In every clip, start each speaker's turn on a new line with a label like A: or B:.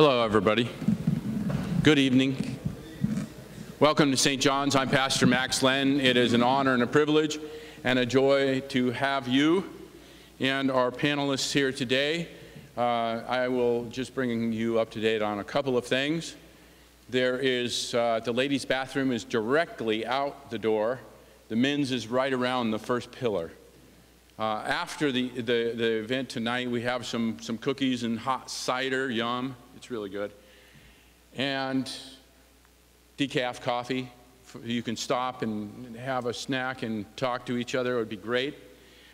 A: Hello, everybody. Good evening. Welcome to St. John's. I'm Pastor Max Len. It is an honor and a privilege and a joy to have you and our panelists here today. I will just bring you up to date on a couple of things. There is, the ladies' bathroom is directly out the door. The men's is right around the first pillar. After the event tonight, we have some cookies and hot cider, yum. It's really good. And decaf coffee. You can stop and have a snack and talk to each other. It would be great.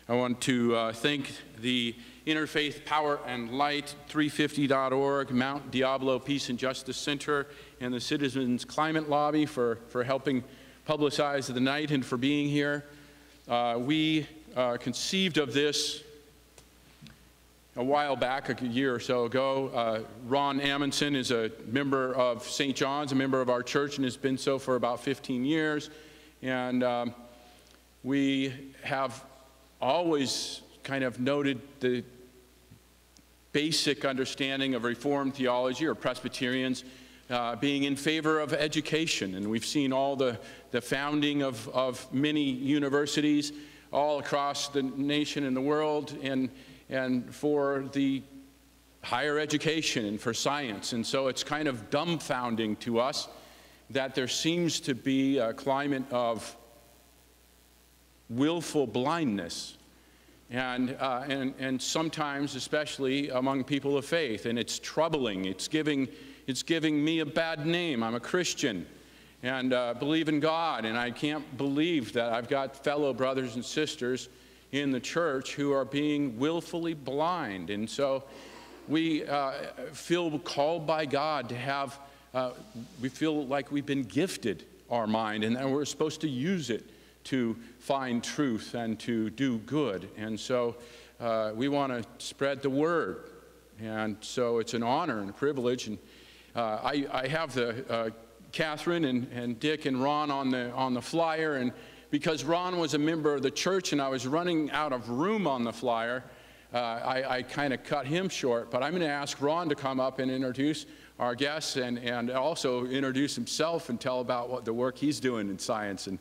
A: I want to thank the Interfaith Power and Light, 350.org, Mount Diablo Peace and Justice Center, and the Citizens Climate Lobby for helping publicize the night and for being here. We conceived of this a while back, a year or so ago. Ron Amundson is a member of St. John's, a member of our church, and has been so for about 15 years. And we have always kind of noted the basic understanding of Reformed theology, or Presbyterians, being in favor of education. And we've seen all the founding of many universities all across the nation and the world, and for the higher education and for science. And so it's kind of dumbfounding to us that there seems to be a climate of willful blindness, and sometimes especially among people of faith. And it's troubling. It's giving me a bad name. I'm a Christian and believe in God, and I can't believe that I've got fellow brothers and sisters in the church who are being willfully blind. And so we feel called by God to have, we feel like we've been gifted our mind, and that we're supposed to use it to find truth and to do good. And so we want to spread the word. And so it's an honor and a privilege. And I have the Katharine and Dick and Ron on the flyer, and because Ron was a member of the church and I was running out of room on the flyer, I kind of cut him short. But I'm going to ask Ron to come up and introduce our guests and also introduce himself and tell about what the work he's doing in science. And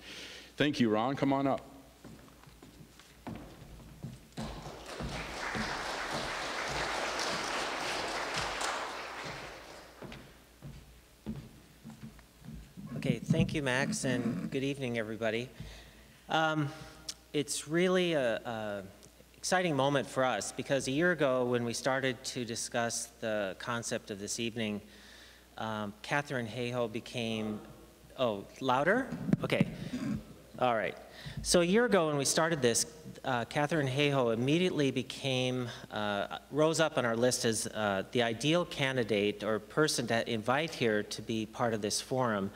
A: thank you, Ron. Come on up.
B: Okay, thank you, Max, and good evening, everybody. It's really an exciting moment for us because a year ago when we started to discuss the concept of this evening, Katharine Hayhoe became, oh, louder? Okay, all right. So a year ago when we started this, Katharine Hayhoe immediately rose up on our list as the ideal candidate or person to invite here to be part of this forum.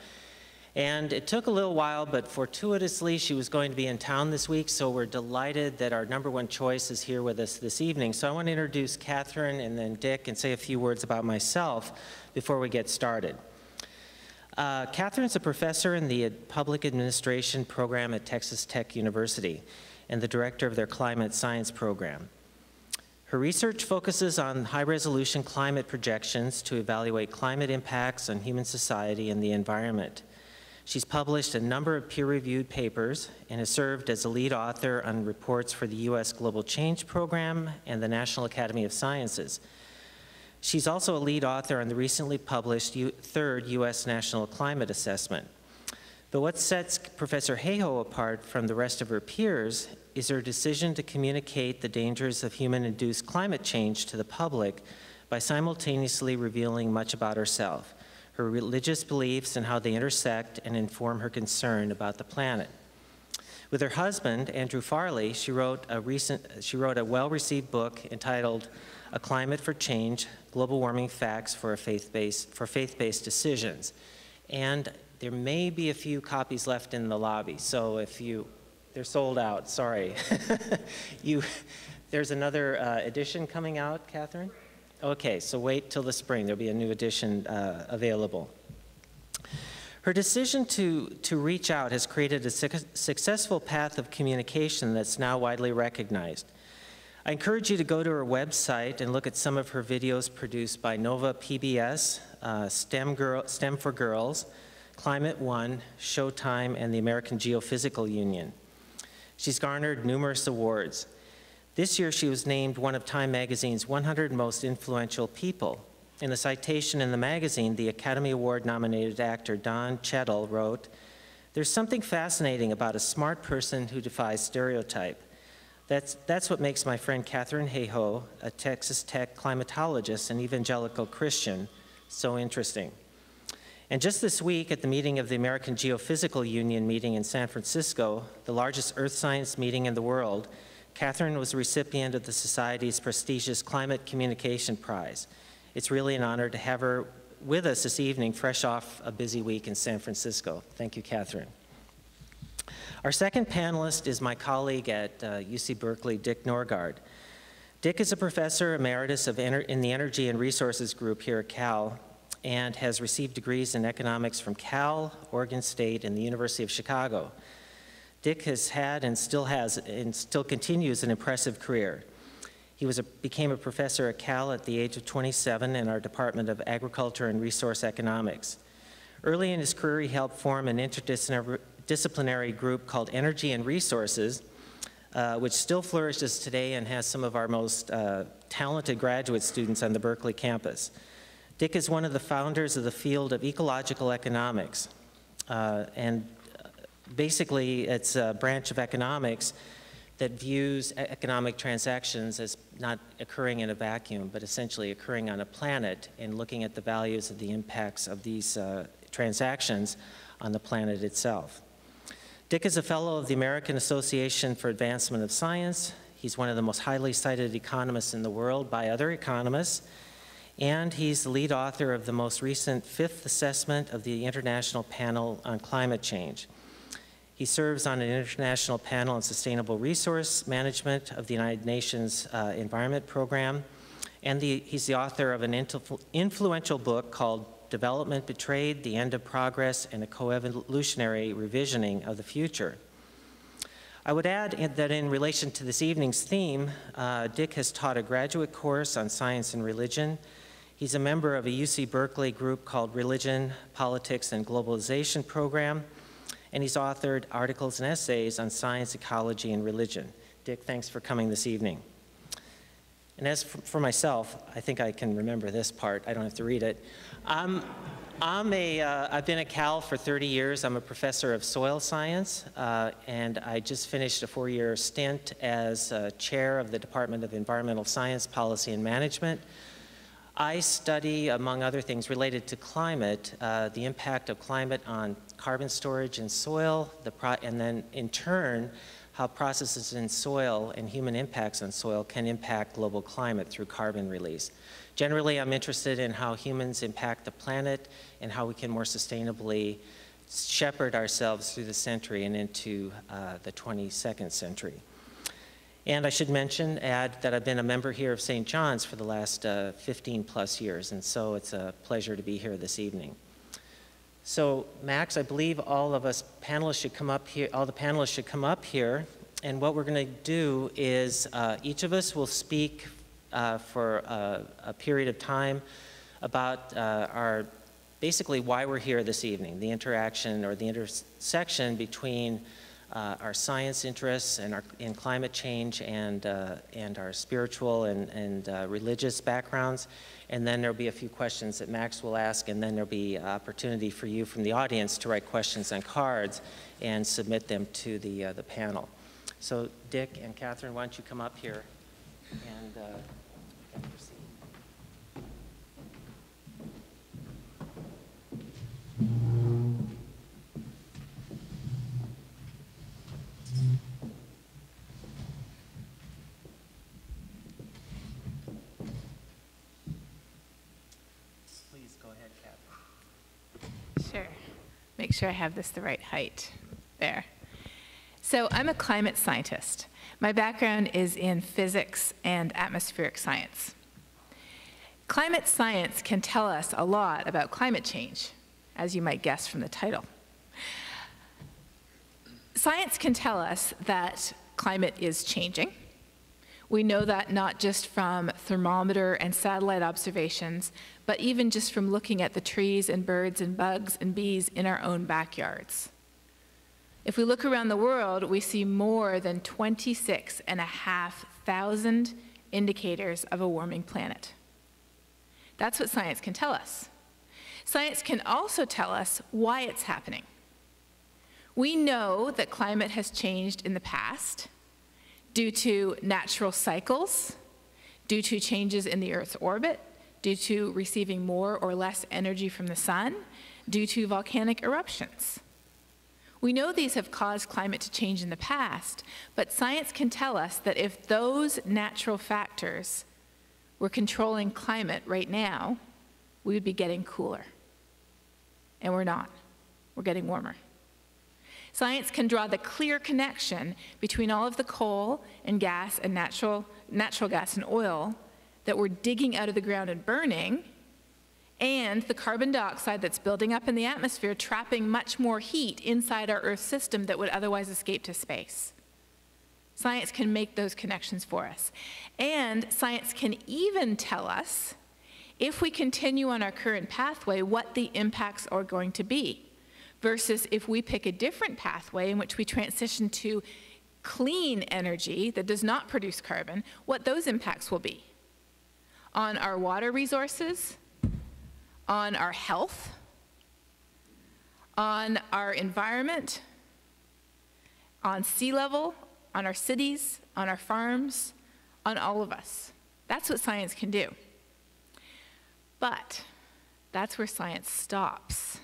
B: And it took a little while, but fortuitously she was going to be in town this week, so we're delighted that our #1 choice is here with us this evening. So I want to introduce Katharine and then Dick and say a few words about myself before we get started. Katharine's a professor in the Public Administration program at Texas Tech University and the director of their climate science program. Her research focuses on high-resolution climate projections to evaluate climate impacts on human society and the environment. She's published a number of peer-reviewed papers and has served as a lead author on reports for the U.S. Global Change Program and the National Academy of Sciences. She's also a lead author on the recently published third U.S. National Climate Assessment. But what sets Professor Hayhoe apart from the rest of her peers is her decision to communicate the dangers of human-induced climate change to the public by simultaneously revealing much about herself, her religious beliefs and how they intersect and inform her concern about the planet. With her husband, Andrew Farley, she wrote a well-received book entitled A Climate for Change, Global Warming Facts for Faith-Based Decisions. And there may be a few copies left in the lobby, so they're sold out, sorry. There's another edition coming out, Katharine? Okay, so wait till the spring. There'll be a new edition available. Her decision to reach out has created a successful path of communication that's now widely recognized. I encourage you to go to her website and look at some of her videos produced by Nova PBS, STEM for Girls, Climate One, Showtime, and the American Geophysical Union. She's garnered numerous awards. This year, she was named one of Time magazine's 100 most influential people. In a citation in the magazine, the Academy Award-nominated actor Don Cheadle wrote, "There's something fascinating about a smart person who defies stereotype. That's what makes my friend Katharine Hayhoe, a Texas Tech climatologist and evangelical Christian, so interesting." And just this week, at the meeting of the American Geophysical Union meeting in San Francisco, the largest earth science meeting in the world, Katharine was the recipient of the Society's prestigious Climate Communication Prize. It's really an honor to have her with us this evening, fresh off a busy week in San Francisco. Thank you, Katharine. Our second panelist is my colleague at UC Berkeley, Dick Norgaard. Dick is a professor emeritus in the Energy and Resources group here at Cal and has received degrees in economics from Cal, Oregon State, and the University of Chicago. Dick has had and still continues an impressive career. He became a professor at Cal at the age of 27 in our Department of Agriculture and Resource Economics. Early in his career, he helped form an interdisciplinary group called Energy and Resources, which still flourishes today and has some of our most talented graduate students on the Berkeley campus. Dick is one of the founders of the field of ecological economics, and basically it's a branch of economics that views economic transactions as not occurring in a vacuum, but essentially occurring on a planet and looking at the values of the impacts of these transactions on the planet itself. Dick is a fellow of the American Association for Advancement of Science. He's one of the most highly cited economists in the world by other economists, and he's the lead author of the most recent 5th assessment of the International Panel on Climate Change. He serves on an international panel on sustainable resource management of the United Nations Environment Program, and he's the author of an influential book called Development Betrayed, The End of Progress, and a Co-Evolutionary Revisioning of the Future. I would add that in relation to this evening's theme, Dick has taught a graduate course on science and religion. He's a member of a UC Berkeley group called Religion, Politics, and Globalization Program, and he's authored articles and essays on science, ecology, and religion. Dick, thanks for coming this evening. And as for myself, I think I can remember this part. I don't have to read it. I've been at Cal for 30 years. I'm a professor of soil science, and I just finished a 4-year stint as chair of the Department of Environmental Science, Policy, and Management. I study, among other things related to climate, the impact of climate on carbon storage in soil, and then in turn, how processes in soil and human impacts on soil can impact global climate through carbon release. Generally, I'm interested in how humans impact the planet and how we can more sustainably shepherd ourselves through the century and into the 22nd century. And I should add that I've been a member here of St. John's for the last 15 plus years, and so it's a pleasure to be here this evening. So, Max, I believe all of us panelists should come up here, all the panelists should come up here, and what we're going to do is each of us will speak for a period of time about basically why we're here this evening, the interaction or the intersection between our science interests and in climate change and our spiritual and religious backgrounds. And then there'll be a few questions that Max will ask, and then there'll be opportunity for you from the audience to write questions on cards and submit them to the panel. So Dick and Katharine, why don't you come up here and proceed.
C: Sure. Make sure I have this the right height. There. So I'm a climate scientist. My background is in physics and atmospheric science. Climate science can tell us a lot about climate change, as you might guess from the title. Science can tell us that climate is changing. We know that not just from thermometer and satellite observations, but even just from looking at the trees and birds and bugs and bees in our own backyards. If we look around the world, we see more than 26,500 indicators of a warming planet. That's what science can tell us. Science can also tell us why it's happening. We know that climate has changed in the past due to natural cycles, due to changes in the Earth's orbit, due to receiving more or less energy from the sun, due to volcanic eruptions. We know these have caused climate to change in the past, but science can tell us that if those natural factors were controlling climate right now, we would be getting cooler. And we're not. We're getting warmer. Science can draw the clear connection between all of the coal and gas and natural gas and oil that we're digging out of the ground and burning, and the carbon dioxide that's building up in the atmosphere, trapping much more heat inside our Earth system that would otherwise escape to space. Science can make those connections for us. And science can even tell us, if we continue on our current pathway, what the impacts are going to be, versus if we pick a different pathway in which we transition to clean energy that does not produce carbon, what those impacts will be on our water resources, on our health, on our environment, on sea level, on our cities, on our farms, on all of us. That's what science can do. But that's where science stops.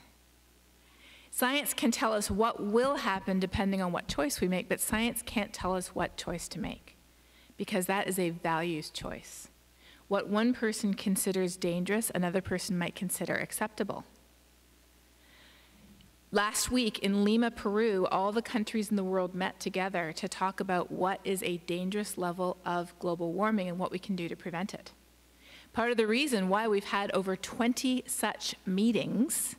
C: Science can tell us what will happen depending on what choice we make, but science can't tell us what choice to make, because that is a values choice. What one person considers dangerous, another person might consider acceptable. Last week in Lima, Peru, all the countries in the world met together to talk about what is a dangerous level of global warming and what we can do to prevent it. Part of the reason why we've had over 20 such meetings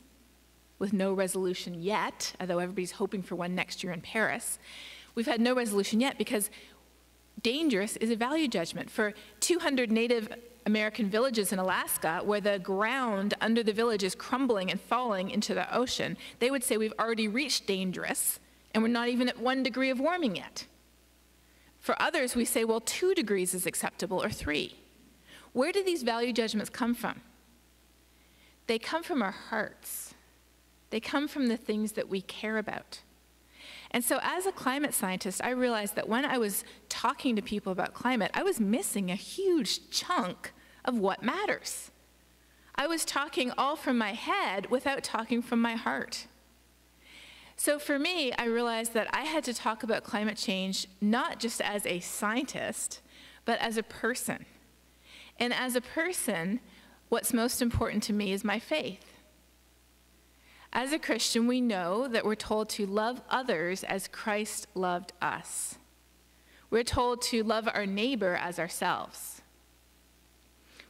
C: with no resolution yet, although everybody's hoping for one next year in Paris, we've had no resolution yet because dangerous is a value judgment. For 200 Native American villages in Alaska, where the ground under the village is crumbling and falling into the ocean, they would say we've already reached dangerous and we're not even at 1 degree of warming yet. For others, we say, well, 2 degrees is acceptable, or 3. Where do these value judgments come from? They come from our hearts. They come from the things that we care about. And so as a climate scientist, I realized that when I was talking to people about climate, I was missing a huge chunk of what matters. I was talking all from my head without talking from my heart. So for me, I realized that I had to talk about climate change not just as a scientist, but as a person. And as a person, what's most important to me is my faith. As a Christian, we know that we're told to love others as Christ loved us. We're told to love our neighbor as ourselves.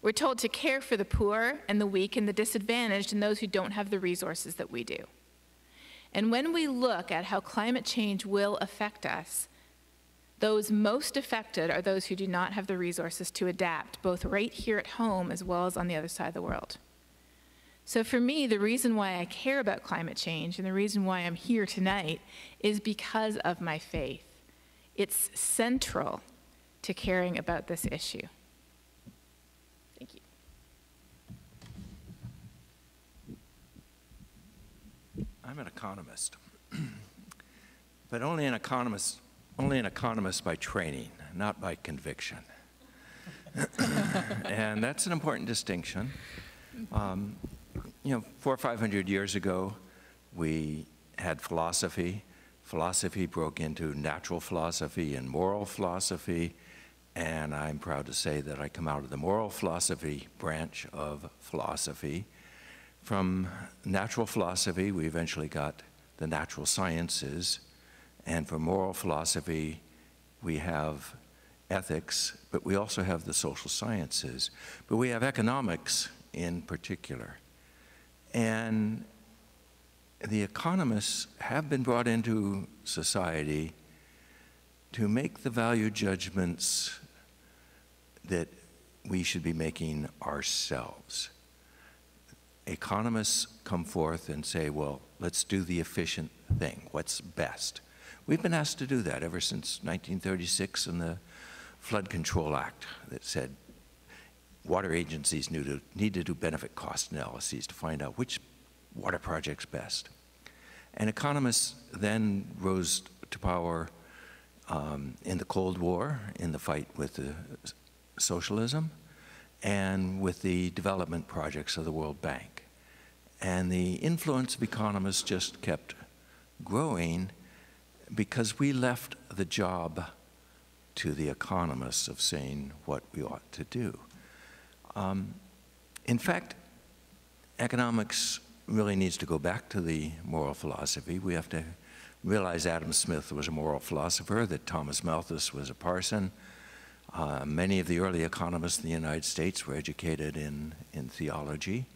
C: We're told to care for the poor and the weak and the disadvantaged and those who don't have the resources that we do. And when we look at how climate change will affect us, those most affected are those who do not have the resources to adapt, both right here at home as well as on the other side of the world. So for me, the reason why I care about climate change and the reason why I'm here tonight is because of my faith. It's central to caring about this issue. Thank you.
D: I'm an economist, but only an economist by training, not by conviction. And that's an important distinction. 400 or 500 years ago, we had philosophy. Philosophy broke into natural philosophy and moral philosophy, and I'm proud to say that I come out of the moral philosophy branch of philosophy. From natural philosophy, we eventually got the natural sciences, and from moral philosophy, we have ethics, but we also have the social sciences. But we have economics in particular. And the economists have been brought into society to make the value judgments that we should be making ourselves. Economists come forth and say, well, let's do the efficient thing. What's best? We've been asked to do that ever since 1936 and the Flood Control Act that said water agencies need to do benefit cost analyses to find out which water project's best. And economists then rose to power in the Cold War, in the fight with the socialism, and with the development projects of the World Bank. And the influence of economists just kept growing because we left the job to the economists of saying what we ought to do. In fact, economics really needs to go back to the moral philosophy. We have to realize Adam Smith was a moral philosopher, that Thomas Malthus was a parson. Many of the early economists in the United States were educated in theology.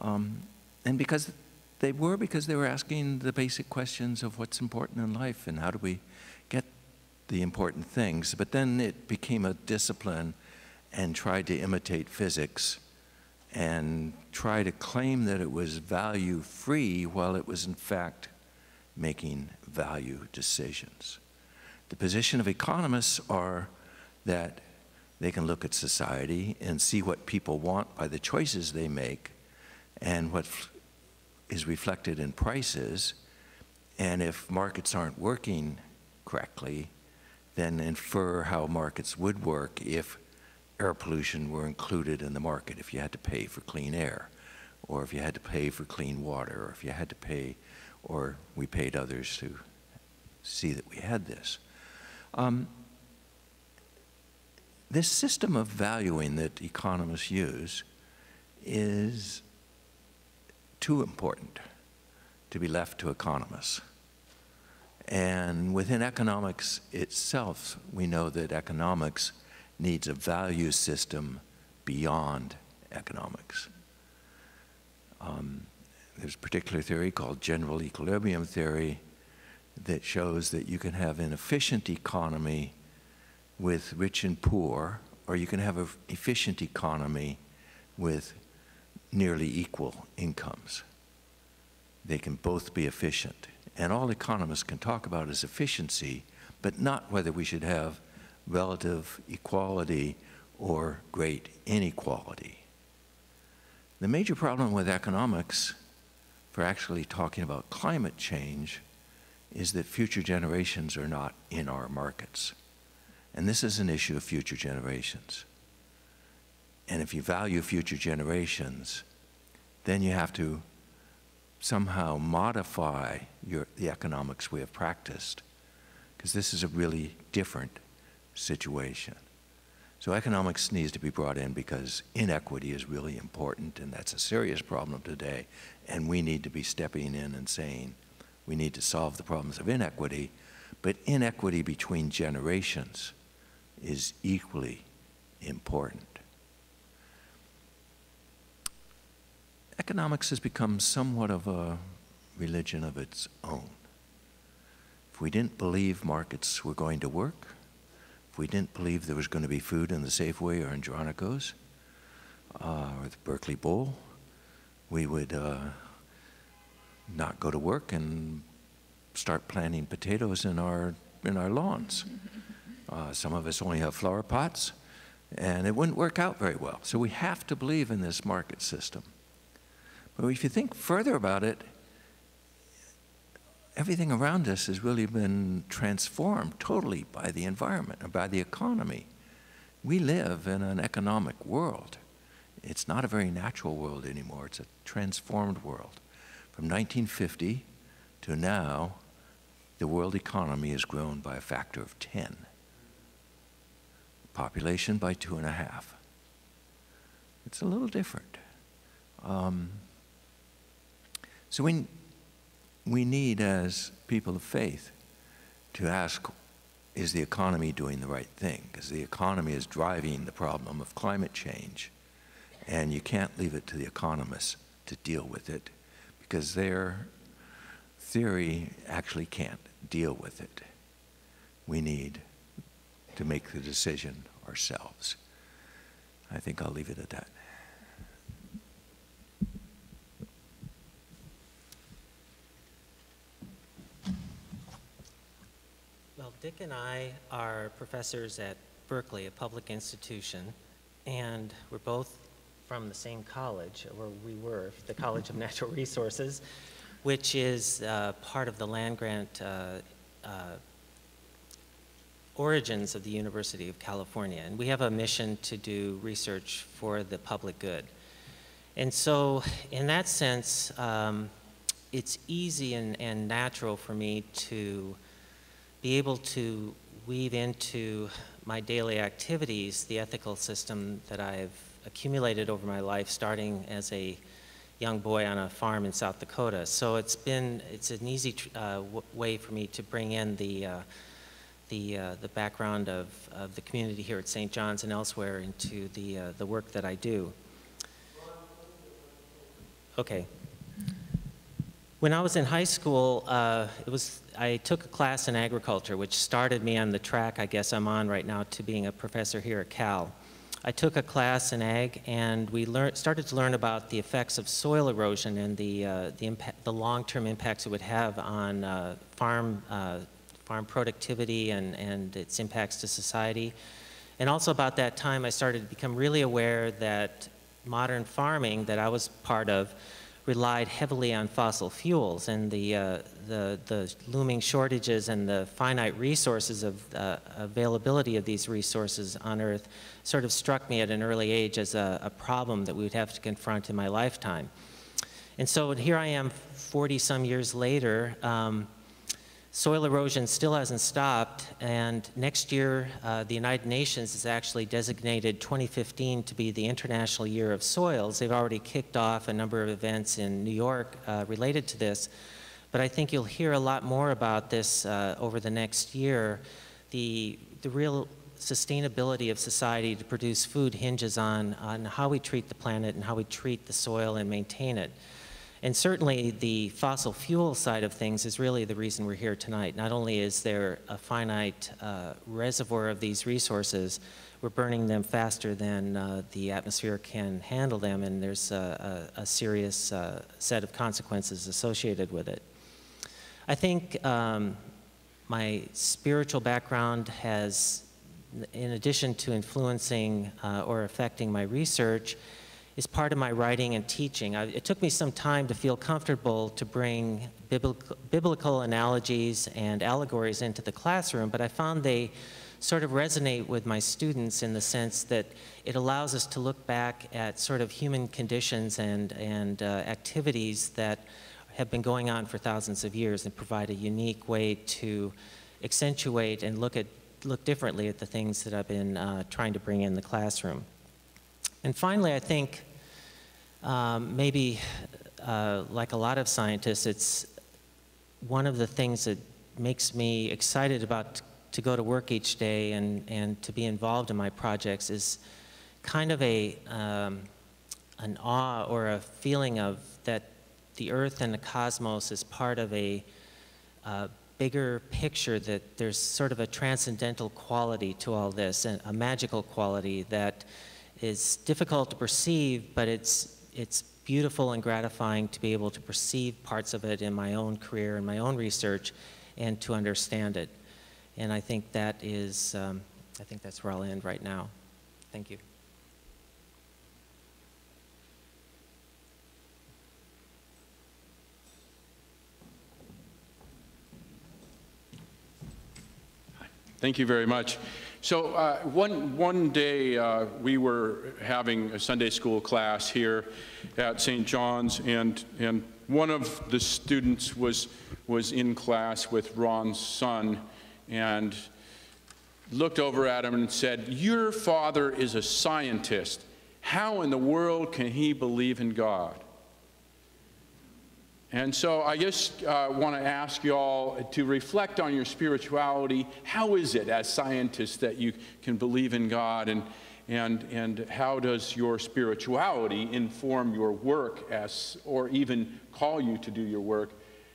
D: And because they were asking the basic questions of what's important in life and how do we get the important things. But then it became a discipline and tried to imitate physics and try to claim that it was value-free while it was in fact making value decisions. The position of economists are that they can look at society and see what people want by the choices they make and what is reflected in prices, and if markets aren't working correctly, then infer how markets would work if air pollution were included in the market, if you had to pay for clean air, or if you had to pay for clean water, or if you had to pay, or we paid others to see that we had this. This system of valuing that economists use is too important to be left to economists. And within economics itself, we know that economics needs a value system beyond economics. There's a particular theory called general equilibrium theory that shows that you can have an efficient economy with rich and poor, or you can have an efficient economy with nearly equal incomes. They can both be efficient. And all economists can talk about is efficiency, but not whether we should have relative equality or great inequality. The major problem with economics for actually talking about climate change is that future generations are not in our markets. And this is an issue of future generations. And if you value future generations, then you have to somehow modify the economics we have practiced, because this is a really different situation. So economics needs to be brought in because inequity is really important, and that's a serious problem today. And we need to be stepping in and saying we need to solve the problems of inequity, but inequity between generations is equally important. Economics has become somewhat of a religion of its own. If we didn't believe markets were going to work, if we didn't believe there was going to be food in the Safeway or in Dronico's or the Berkeley Bowl, we would not go to work and start planting potatoes in our lawns. Some of us only have flower pots, and it wouldn't work out very well. So we have to believe in this market system. But if you think further about it, everything around us has really been transformed totally by the environment and by the economy. We live in an economic world. It's not a very natural world anymore. It's a transformed world. From 1950 to now, the world economy has grown by a factor of 10. Population by 2.5. It's a little different. So we need, as people of faith, to ask, is the economy doing the right thing? Because the economy is driving the problem of climate change. And you can't leave it to the economists to deal with it, because their theory actually can't deal with it. We need to make the decision ourselves. I think I'll leave it at that.
B: Well, Dick and I are professors at Berkeley, a public institution, and we're both from the same college, or we were, the College of Natural Resources, which is part of the land-grant origins of the University of California. And we have a mission to do research for the public good. And so, in that sense, it's easy and natural for me to be able to weave into my daily activities the ethical system that I've accumulated over my life, starting as a young boy on a farm in South Dakota. So it's an easy way for me to bring in the background of the community here at St. John's and elsewhere into the work that I do. Okay. When I was in high school, I took a class in agriculture, which started me on the track I guess I'm on right now to being a professor here at Cal. I took a class in ag, and we started to learn about the effects of soil erosion and the long-term impacts it would have on farm productivity and its impacts to society. And also about that time, I started to become really aware that modern farming that I was part of relied heavily on fossil fuels, and the looming shortages and the finite resources of availability of these resources on Earth sort of struck me at an early age as a problem that we would have to confront in my lifetime. And so here I am 40-some years later. Soil erosion still hasn't stopped, and next year the United Nations has actually designated 2015 to be the International Year of Soils. They've already kicked off a number of events in New York related to this, but I think you'll hear a lot more about this over the next year. The real sustainability of society to produce food hinges on how we treat the planet and how we treat the soil and maintain it. And certainly the fossil fuel side of things is really the reason we're here tonight. Not only is there a finite reservoir of these resources, we're burning them faster than the atmosphere can handle them, and there's a serious set of consequences associated with it. I think my spiritual background has, in addition to influencing or affecting my research, is part of my writing and teaching. It took me some time to feel comfortable to bring biblical analogies and allegories into the classroom, but I found they sort of resonate with my students in the sense that it allows us to look back at sort of human conditions and activities that have been going on for thousands of years and provide a unique way to accentuate and look differently at the things that I've been trying to bring in the classroom. And finally, I think maybe like a lot of scientists, it's one of the things that makes me excited about to go to work each day and to be involved in my projects is kind of an awe or a feeling of that the Earth and the cosmos is part of a bigger picture, that there's sort of a transcendental quality to all this, and a magical quality that is difficult to perceive, but it's beautiful and gratifying to be able to perceive parts of it in my own career and my own research and to understand it. And I think that is, I think that's where I'll end right now. Thank you.
A: Thank you very much. So one day we were having a Sunday school class here at St. John's, and one of the students was in class with Ron's son and looked over at him and said, "Your father is a scientist. How in the world can he believe in God?" And so I just want to ask you all to reflect on your spirituality. How is it as scientists that you can believe in God, and how does your spirituality inform your work as, or even call you to do your work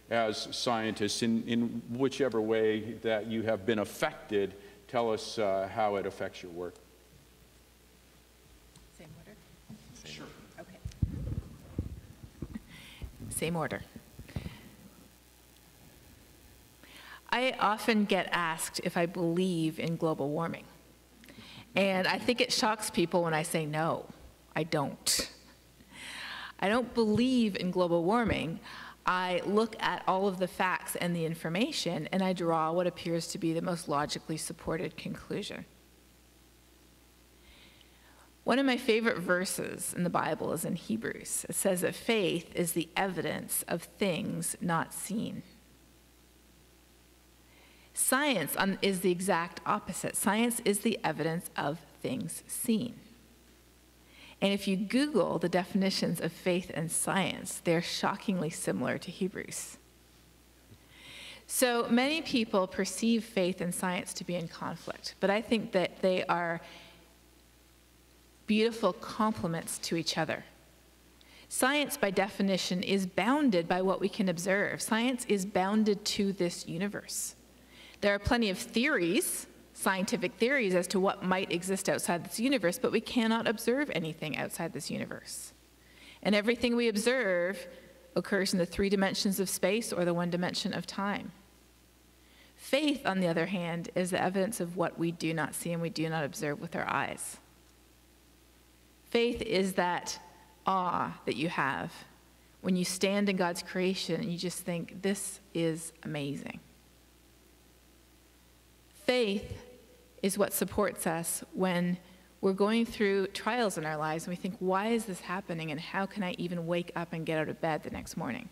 A: as scientists in whichever way that you have been affected? Tell us how it affects your work.
C: same order. I often get asked if I believe in global warming. And I think it shocks people when I say no, I don't. I don't believe in global warming. I look at all of the facts and the information, and I draw what appears to be the most logically supported conclusion. One of my favorite verses in the Bible is in Hebrews. It says that faith is the evidence of things not seen. Science is the exact opposite. Science is the evidence of things seen. And if you Google the definitions of faith and science, they're shockingly similar to Hebrews. So many people perceive faith and science to be in conflict, but I think that they are beautiful complements to each other. Science, by definition, is bounded by what we can observe. Science is bounded to this universe. There are plenty of theories, scientific theories, as to what might exist outside this universe, but we cannot observe anything outside this universe. And everything we observe occurs in the 3 dimensions of space or the 1 dimension of time. Faith, on the other hand, is the evidence of what we do not see and we do not observe with our eyes. Faith is that awe that you have when you stand in God's creation and you just think, this is amazing. Faith is what supports us when we're going through trials in our lives and we think, why is this happening and how can I even wake up and get out of bed the next morning?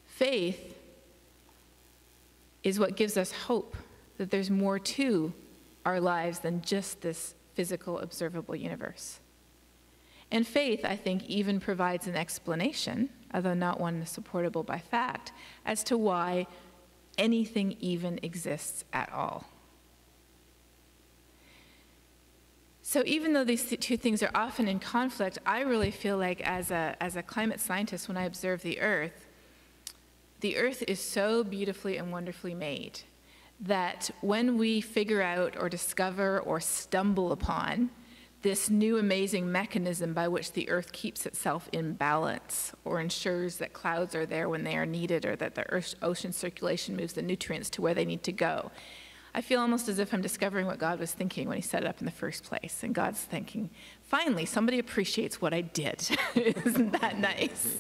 C: Faith is what gives us hope that there's more to our lives than just this physical, observable universe. And faith, I think, even provides an explanation, although not one supportable by fact, as to why anything even exists at all. So even though these two things are often in conflict, I really feel like as a climate scientist, when I observe the Earth is so beautifully and wonderfully made that when we figure out or discover or stumble upon this new amazing mechanism by which the Earth keeps itself in balance or ensures that clouds are there when they are needed or that the ocean circulation moves the nutrients to where they need to go, I feel almost as if I'm discovering what God was thinking when he set it up in the first place. And God's thinking, finally, somebody appreciates what I did. Isn't that nice?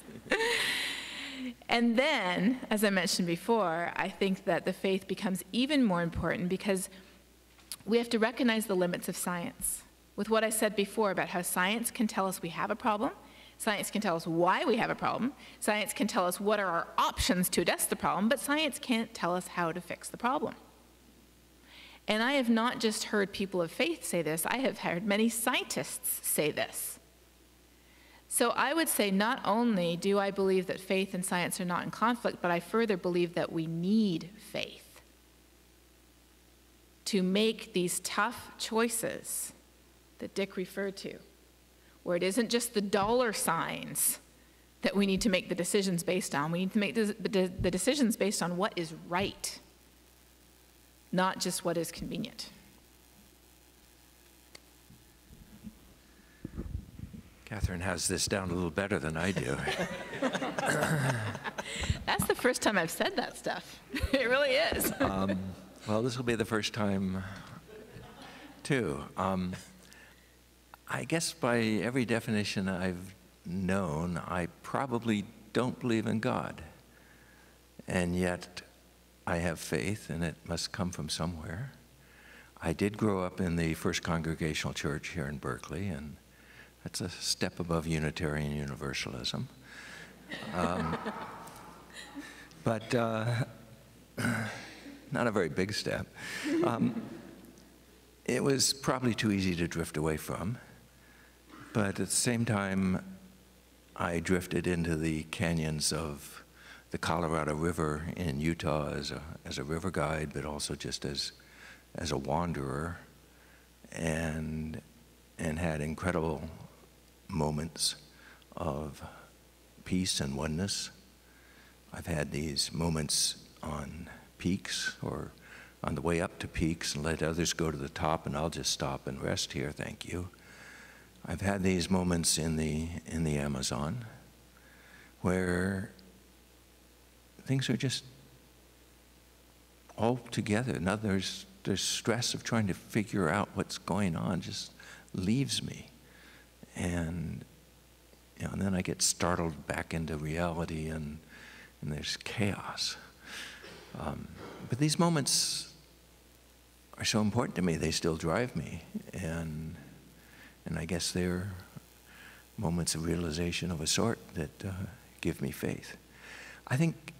C: And then, as I mentioned before, I think that the faith becomes even more important because we have to recognize the limits of science. With what I said before about how science can tell us we have a problem, science can tell us why we have a problem, science can tell us what are our options to address the problem, but science can't tell us how to fix the problem. And I have not just heard people of faith say this, I have heard many scientists say this. So I would say not only do I believe that faith and science are not in conflict, but I further believe that we need faith to make these tough choices that Dick referred to, where it isn't just the dollar signs that we need to make the decisions based on. We need to make the decisions based on what is right, not just what is convenient.
D: Catherine has this down a little better than I do.
C: That's the first time I've said that stuff. It really is.
D: Well, this will be the first time, too. I guess by every definition I've known, I probably don't believe in God. And yet, I have faith, and it must come from somewhere. I did grow up in the First Congregational Church here in Berkeley, and that's a step above Unitarian Universalism. But not a very big step. It was probably too easy to drift away from. But at the same time, I drifted into the canyons of the Colorado River in Utah as a river guide, but also just as a wanderer, and had incredible moments of peace and oneness. I've had these moments on peaks or on the way up to peaks and let others go to the top, and I'll just stop and rest here, thank you. I've had these moments in the Amazon. where things are just all together. Now there's stress of trying to figure out what's going on just leaves me. And, you know, and then I get startled back into reality, and there's chaos. But these moments are so important to me. They still drive me. And I guess they're moments of realization of a sort that give me faith. I think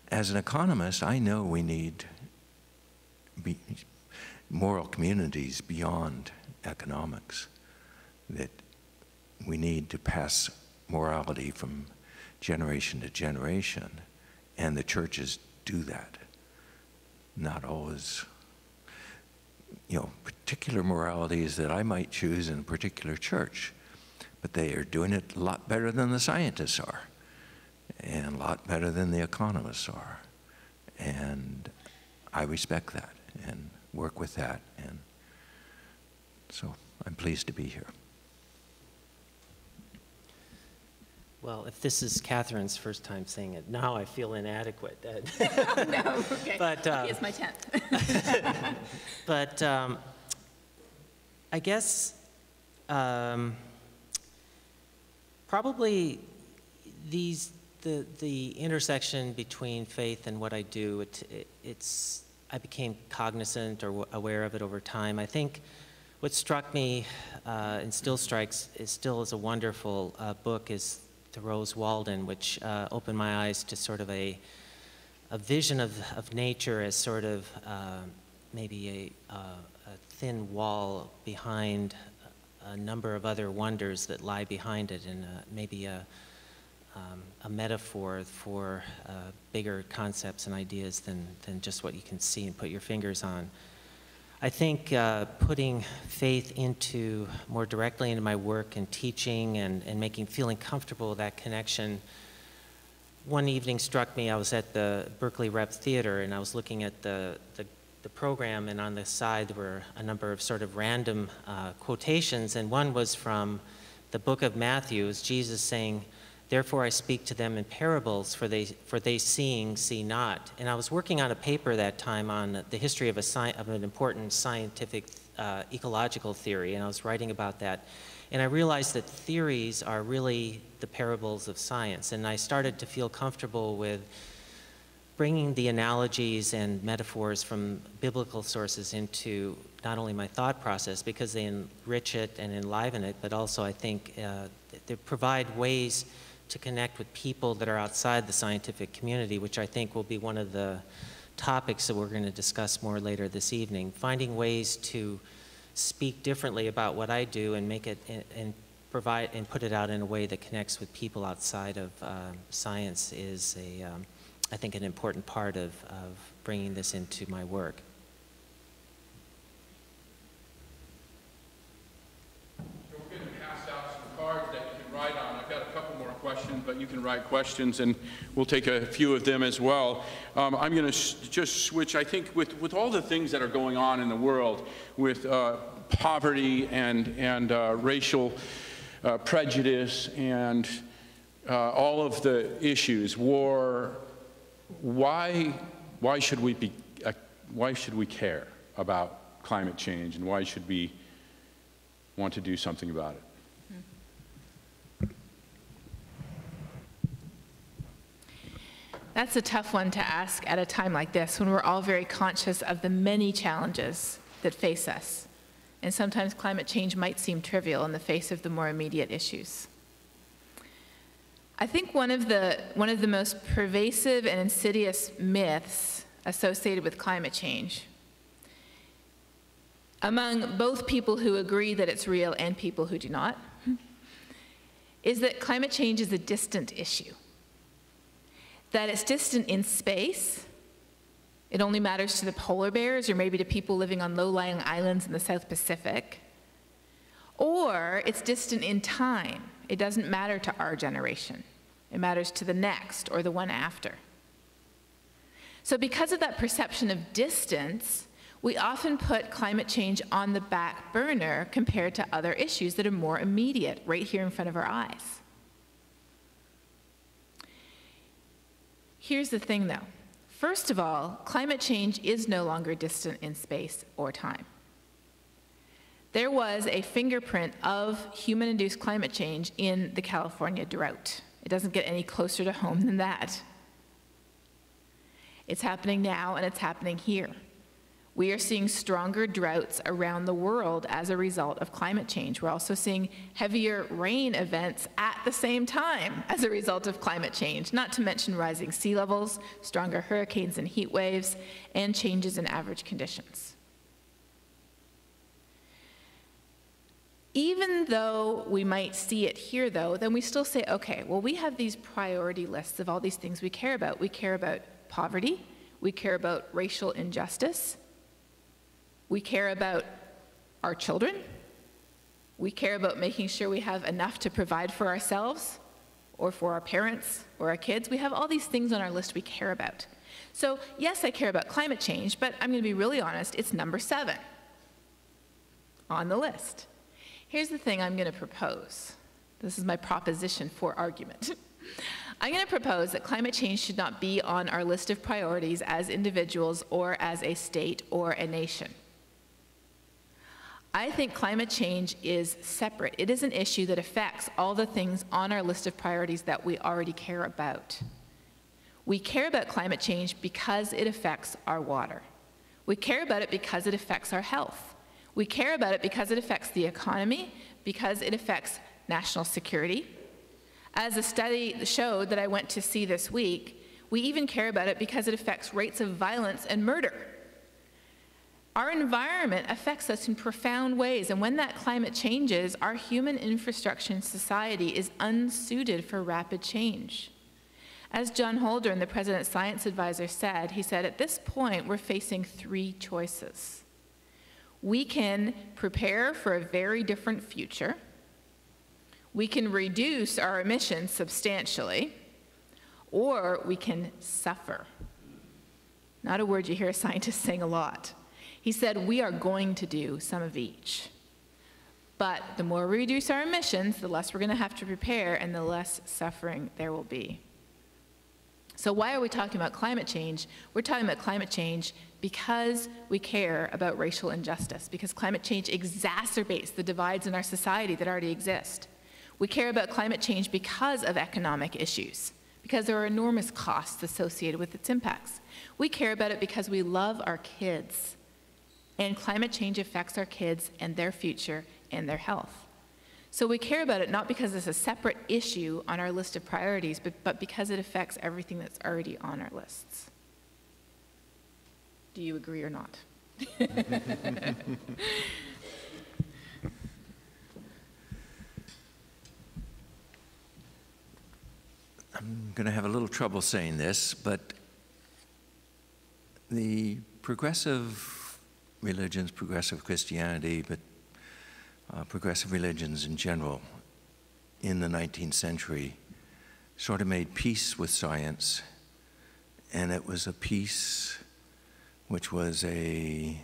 D: as an economist, I know we need moral communities beyond economics, that we need to pass morality from generation to generation, and the churches do that. Not always, you know, particular moralities that I might choose in a particular church, but they are doing it a lot better than the scientists are, and a lot better than the economists are. And I respect that and work with that, and so I'm pleased to be here.
B: Well, if this is Catherine's first time saying it, now I feel inadequate.
C: No, okay.
B: But,
C: it's my 10th.
B: But I guess probably the intersection between faith and what I do, I became cognizant or aware of it over time. I think what struck me and still strikes is a wonderful book is Thoreau's Walden, which opened my eyes to sort of a vision of nature as sort of maybe a thin wall behind a number of other wonders that lie behind it, and maybe a metaphor for bigger concepts and ideas than just what you can see and put your fingers on. I think putting faith more directly into my work and teaching and feeling comfortable with that connection. One evening struck me, I was at the Berkeley Rep Theater, and I was looking at the program, and on the side there were a number of sort of random quotations, and one was from the book of Matthew, is Jesus saying, "Therefore I speak to them in parables, for they seeing see not." And I was working on a paper that time on the history of an important scientific ecological theory, and I was writing about that. And I realized that theories are really the parables of science, and I started to feel comfortable with bringing the analogies and metaphors from biblical sources into not only my thought process, because they enrich it and enliven it, but also I think they provide ways to connect with people that are outside the scientific community, which I think will be one of the topics that we're going to discuss more later this evening. Finding ways to speak differently about what I do and make it and provide and put it out in a way that connects with people outside of science is I think an important part of bringing this into my work.
A: We're going to pass out some cards that you can write on. I've got a couple more questions, but you can write questions, and we'll take a few of them as well. I'm going to just switch. I think with all the things that are going on in the world, with poverty and racial prejudice and all of the issues, war, why should we care about climate change, and why should we want to do something about it?
C: That's a tough one to ask at a time like this, when we're all very conscious of the many challenges that face us. And sometimes climate change might seem trivial in the face of the more immediate issues. I think one of the most pervasive and insidious myths associated with climate change, among both people who agree that it's real and people who do not, is that climate change is a distant issue. That it's distant in space. It only matters to the polar bears or maybe to people living on low-lying islands in the South Pacific. Or it's distant in time. It doesn't matter to our generation. It matters to the next or the one after. So because of that perception of distance, we often put climate change on the back burner compared to other issues that are more immediate, right here in front of our eyes. Here's the thing, though. First of all, climate change is no longer distant in space or time. There was a fingerprint of human-induced climate change in the California drought. It doesn't get any closer to home than that. It's happening now, and it's happening here. We are seeing stronger droughts around the world as a result of climate change. We're also seeing heavier rain events at the same time as a result of climate change, not to mention rising sea levels, stronger hurricanes and heat waves, and changes in average conditions. Even though we might see it here, though, then we still say, okay, well, we have these priority lists of all these things we care about. We care about poverty. We care about racial injustice. We care about our children. We care about making sure we have enough to provide for ourselves or for our parents or our kids. We have all these things on our list we care about. So yes, I care about climate change, but I'm going to be really honest, it's number 7 on the list. Here's the thing I'm going to propose. This is my proposition for argument. I'm going to propose that climate change should not be on our list of priorities as individuals or as a state or a nation. I think climate change is separate. It is an issue that affects all the things on our list of priorities that we already care about. We care about climate change because it affects our water. We care about it because it affects our health. We care about it because it affects the economy, because it affects national security. As a study showed that I went to see this week, we even care about it because it affects rates of violence and murder. Our environment affects us in profound ways, and when that climate changes, our human infrastructure and society is unsuited for rapid change. As John Holdren, the President's Science Advisor, said, he said, at this point, we're facing 3 choices. We can prepare for a very different future. We can reduce our emissions substantially, or we can suffer. Not a word you hear scientists saying a lot. He said, we are going to do some of each. But the more we reduce our emissions, the less we're going to have to prepare and the less suffering there will be. So why are we talking about climate change? We're talking about climate change because we care about racial injustice, because climate change exacerbates the divides in our society that already exist. We care about climate change because of economic issues, because there are enormous costs associated with its impacts. We care about it because we love our kids, and climate change affects our kids and their future and their health. So we care about it not because it's a separate issue on our list of priorities, but because it affects everything that's already on our lists. Do you agree or not?
D: I'm going to have a little trouble saying this, but the progressive religions, progressive Christianity, but progressive religions in general in the 19th century sort of made peace with science, and it was a peace which was a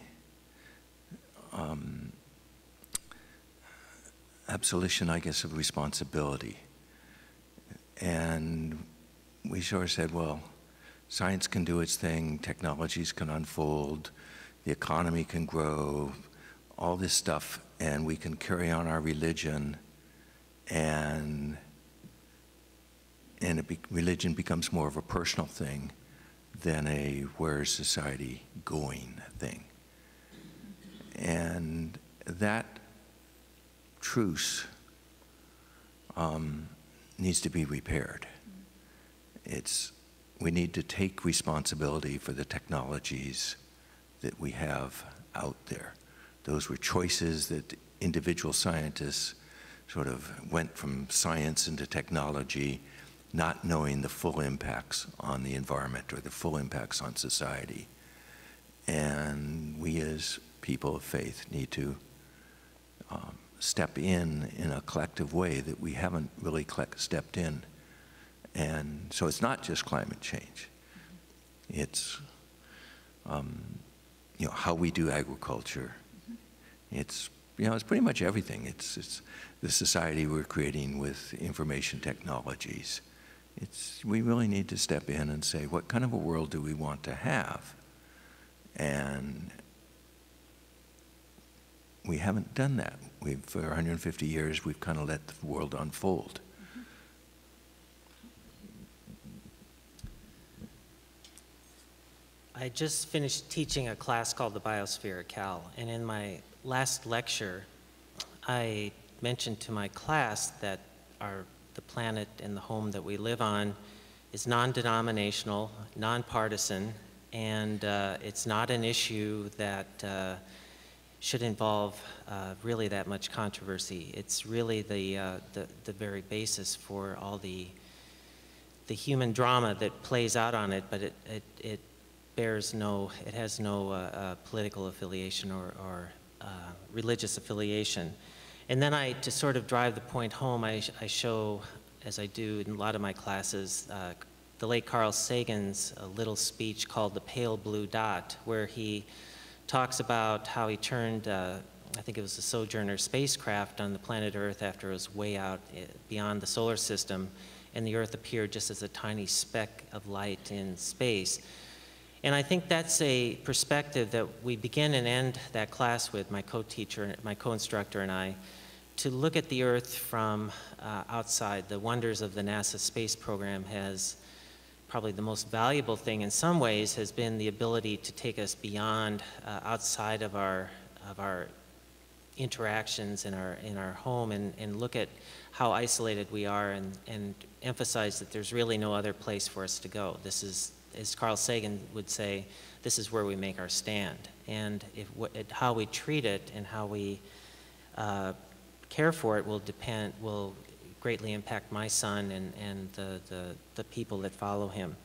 D: absolution, I guess, of responsibility. And we sort of said, well, science can do its thing, technologies can unfold, the economy can grow, all this stuff, and we can carry on our religion, and religion becomes more of a personal thing than a where is society going thing. And that truce needs to be repaired. We need to take responsibility for the technologies that we have out there. Those were choices that individual scientists sort of went from science into technology, not knowing the full impacts on the environment or the full impacts on society. And we as people of faith need to step in a collective way that we haven't really stepped in. And so it's not just climate change. It's how we do agriculture. It's it's pretty much everything. It's the society we're creating with information technologies. we really need to step in and say, what kind of a world do we want to have? And we haven't done that. For 150 years, we've kind of let the world unfold.
B: I just finished teaching a class called the Biosphere at Cal, and in my last lecture, I mentioned to my class that the planet and the home that we live on is non-denominational, non-partisan, and it's not an issue that should involve really that much controversy. It's really the very basis for all the human drama that plays out on it, but it has no political affiliation or religious affiliation. And then to sort of drive the point home, I show, as I do in a lot of my classes, the late Carl Sagan's little speech called The Pale Blue Dot, where he talks about how he turned, I think it was the Sojourner spacecraft on the planet Earth after it was way out beyond the solar system, and the Earth appeared just as a tiny speck of light in space. And I think that's a perspective that we begin and end that class with, my co-teacher, my co-instructor and I, to look at the Earth from outside. The wonders of the NASA space program has probably the most valuable thing in some ways has been the ability to take us beyond, outside of our interactions in our home and look at how isolated we are and emphasize that there's really no other place for us to go. This is, as Carl Sagan would say, this is where we make our stand. And how we treat it and how we care for it will greatly impact my son and the people that follow him.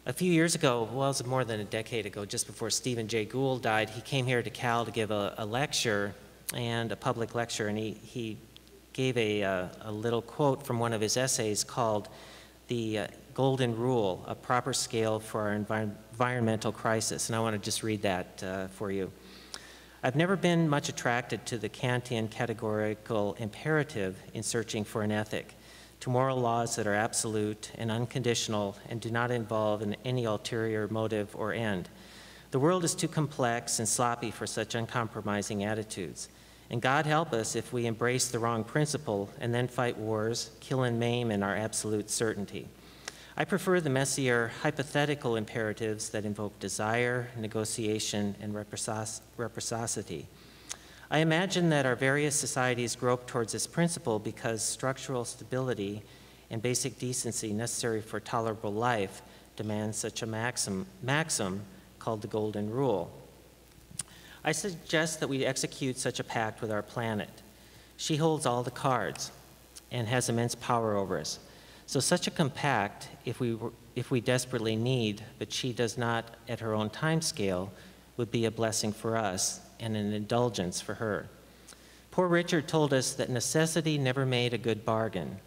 B: A few years ago, well, it was more than a decade ago, just before Stephen Jay Gould died, he came here to Cal to give a lecture, and a public lecture, and he gave a little quote from one of his essays called The Golden Rule, a Proper Scale for Our Environmental Crisis. And I want to just read that for you. I've never been much attracted to the Kantian categorical imperative in searching for an ethic, to moral laws that are absolute and unconditional and do not involve any ulterior motive or end. The world is too complex and sloppy for such uncompromising attitudes. And God help us if we embrace the wrong principle and then fight wars, kill and maim in our absolute certainty. I prefer the messier hypothetical imperatives that invoke desire, negotiation, and reciprocity. I imagine that our various societies grope towards this principle because structural stability and basic decency necessary for tolerable life demand such a maxim called the Golden Rule. I suggest that we execute such a pact with our planet. She holds all the cards and has immense power over us. So such a compact, if we desperately need, but she does not at her own time scale, would be a blessing for us and an indulgence for her. Poor Richard told us that necessity never made a good bargain,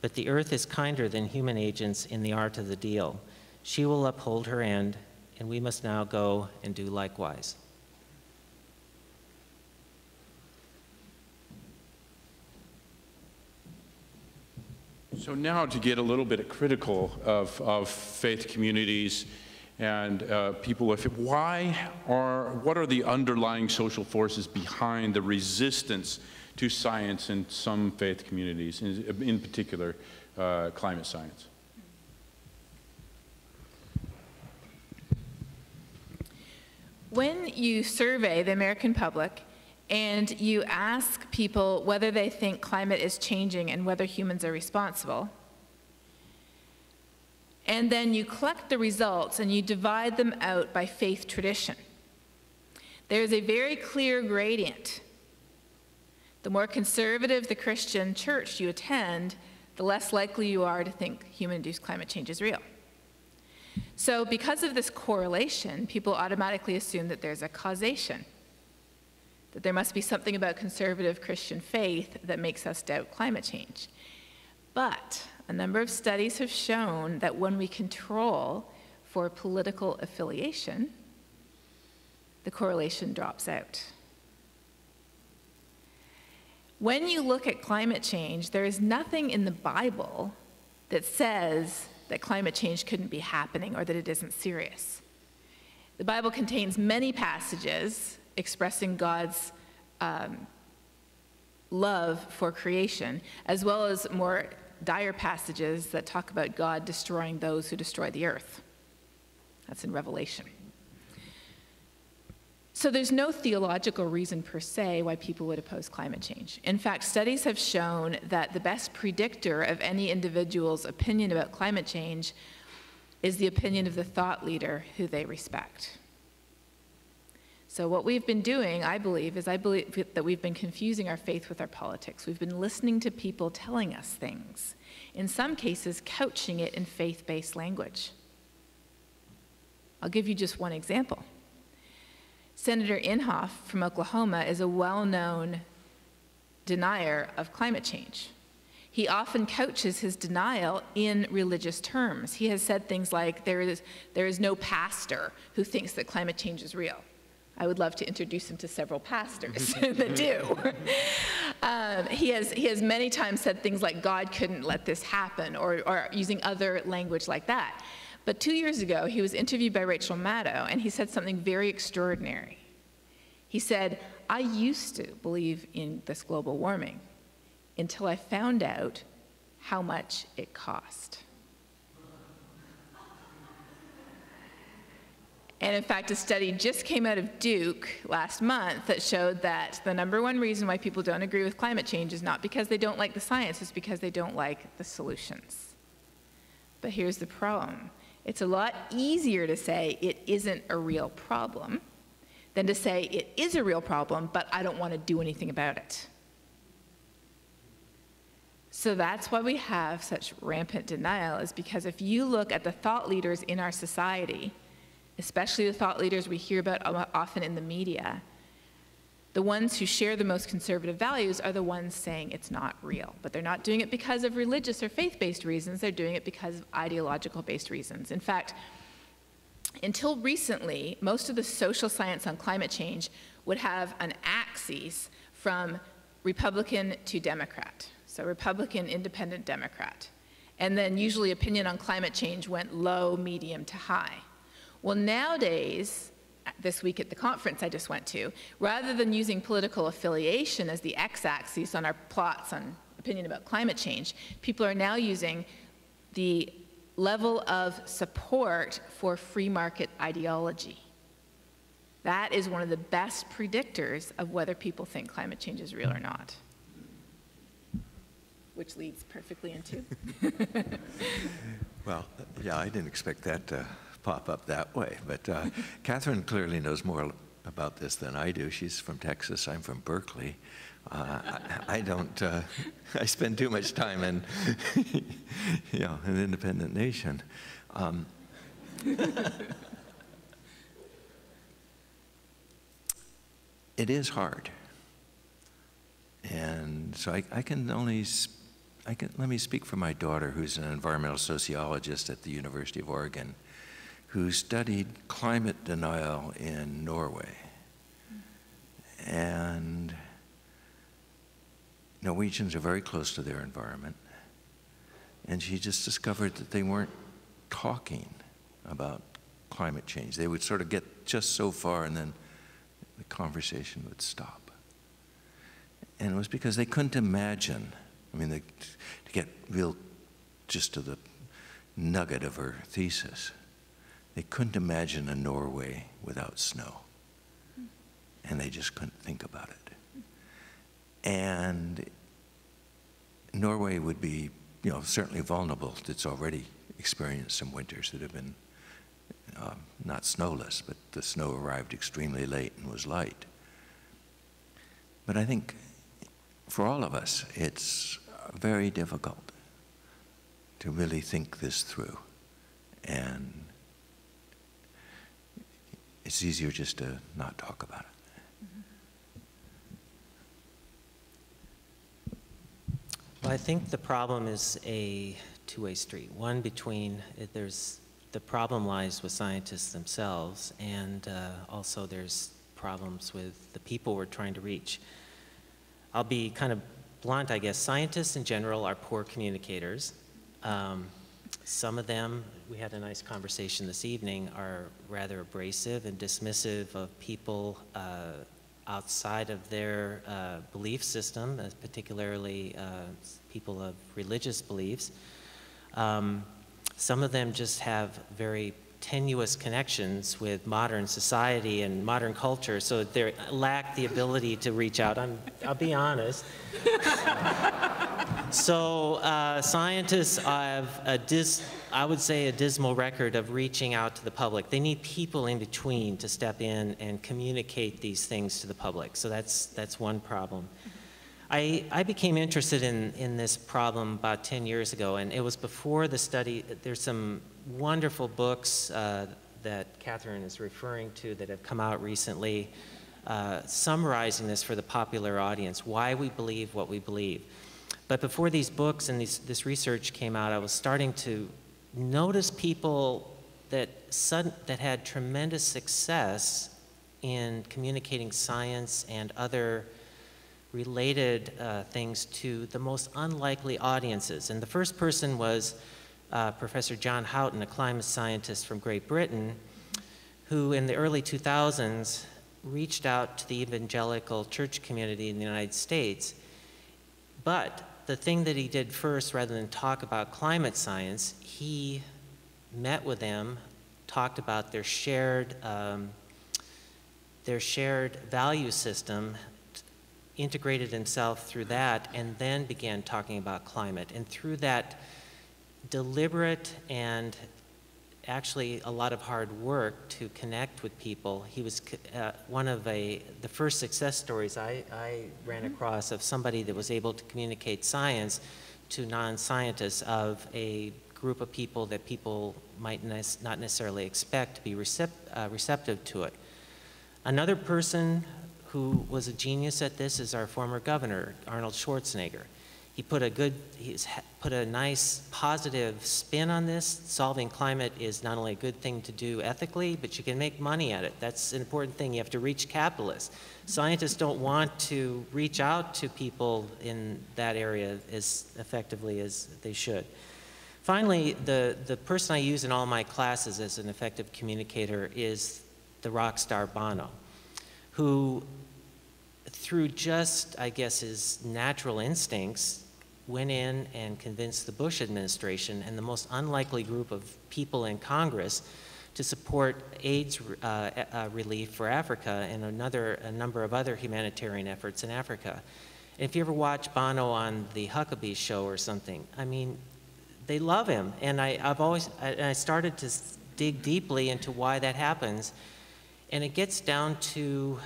B: but the earth is kinder than human agents in the art of the deal. She will uphold her end, and we must now go and do likewise.
A: So now to get a little bit critical of faith communities and people, what are the underlying social forces behind the resistance to science in some faith communities, in particular climate science?
C: When you survey the American public, and you ask people whether they think climate is changing and whether humans are responsible, and then you collect the results and you divide them out by faith tradition, there's a very clear gradient. The more conservative the Christian church you attend, the less likely you are to think human-induced climate change is real. So because of this correlation, people automatically assume that there's a causation, that there must be something about conservative Christian faith that makes us doubt climate change. But a number of studies have shown that when we control for political affiliation, the correlation drops out. When you look at climate change, there is nothing in the Bible that says that climate change couldn't be happening or that it isn't serious. The Bible contains many passages expressing God's love for creation, as well as more dire passages that talk about God destroying those who destroy the earth. That's in Revelation. So there's no theological reason per se why people would oppose climate change. In fact, studies have shown that the best predictor of any individual's opinion about climate change is the opinion of the thought leader who they respect. So what we've been doing, I believe that we've been confusing our faith with our politics. We've been listening to people telling us things, in some cases couching it in faith-based language. I'll give you just one example. Senator Inhofe from Oklahoma is a well-known denier of climate change. He often couches his denial in religious terms. He has said things like, there is no pastor who thinks that climate change is real. I would love to introduce him to several pastors that do. He has many times said things like, God couldn't let this happen, or using other language like that. But 2 years ago, he was interviewed by Rachel Maddow, and he said something very extraordinary. He said, I used to believe in this global warming until I found out how much it cost. And in fact, a study just came out of Duke last month that showed that the #1 reason why people don't agree with climate change is not because they don't like the science, it's because they don't like the solutions. But here's the problem. It's a lot easier to say it isn't a real problem than to say it is a real problem, but I don't want to do anything about it. So that's why we have such rampant denial, is because if you look at the thought leaders in our society, especially the thought leaders we hear about often in the media, the ones who share the most conservative values are the ones saying it's not real. But they're not doing it because of religious or faith-based reasons, they're doing it because of ideological-based reasons. In fact, until recently, most of the social science on climate change would have an axis from Republican to Democrat. So Republican, independent, Democrat. And then usually opinion on climate change went low, medium to high. Well, nowadays, this week at the conference I just went to, rather than using political affiliation as the x-axis on our plots on opinion about climate change, people are now using the level of support for free market ideology. That is one of the best predictors of whether people think climate change is real or not. Which leads perfectly into.
D: Well, yeah, I didn't expect that to pop up that way, but Katharine clearly knows more about this than I do. She's from Texas, I'm from Berkeley. I don't, I spend too much time in, an independent nation. It is hard. And so let me speak for my daughter, who's an environmental sociologist at the University of Oregon, who studied climate denial in Norway. And Norwegians are very close to their environment. And she just discovered that they weren't talking about climate change. They would sort of get just so far and then the conversation would stop. And it was because they couldn't imagine, to get real just to the nugget of her thesis, they couldn't imagine a Norway without snow. And they just couldn't think about it. And Norway would be, certainly vulnerable. It's already experienced some winters that have been not snowless, but the snow arrived extremely late and was light. But I think for all of us, it's very difficult to really think this through. And it's easier just to not talk about it.
B: Well, I think the problem is a two-way street. One, the problem lies with scientists themselves, and also there's problems with the people we're trying to reach. I'll be kind of blunt, I guess. Scientists in general are poor communicators. Some of them, we had a nice conversation this evening, are rather abrasive and dismissive of people outside of their belief system, particularly people of religious beliefs. Some of them just have very tenuous connections with modern society and modern culture, so they lack the ability to reach out. I'll be honest. So scientists have I would say a dismal record of reaching out to the public. They need people in between to step in and communicate these things to the public. So that's one problem. I became interested in this problem about 10 years ago, and it was before the study. There's some wonderful books that Katharine is referring to that have come out recently, summarizing this for the popular audience, why we believe what we believe. But before these books and this research came out, I was starting to notice people that had tremendous success in communicating science and other related things to the most unlikely audiences. And the first person was Professor John Houghton, a climate scientist from Great Britain, who in the early 2000s reached out to the evangelical church community in the United States. But the thing that he did first, rather than talk about climate science, he met with them, talked about their shared value system, integrated himself through that, and then began talking about climate. And through that deliberate and actually a lot of hard work to connect with people, he was one of the first success stories I ran across of somebody that was able to communicate science to non-scientists, of a group of people that people might not necessarily expect to be receptive to it. Another person who was a genius at this is our former governor, Arnold Schwarzenegger. He's put a nice positive spin on this. Solving climate is not only a good thing to do ethically, but you can make money at it. That's an important thing. You have to reach capitalists. Scientists don't want to reach out to people in that area as effectively as they should. Finally, the person I use in all my classes as an effective communicator is the rock star Bono, who through just, I guess, his natural instincts, went in and convinced the Bush administration and the most unlikely group of people in Congress to support AIDS relief for Africa and a number of other humanitarian efforts in Africa. And if you ever watch Bono on the Huckabee show or something, I mean, they love him. And I started to dig deeply into why that happens. And it gets down to,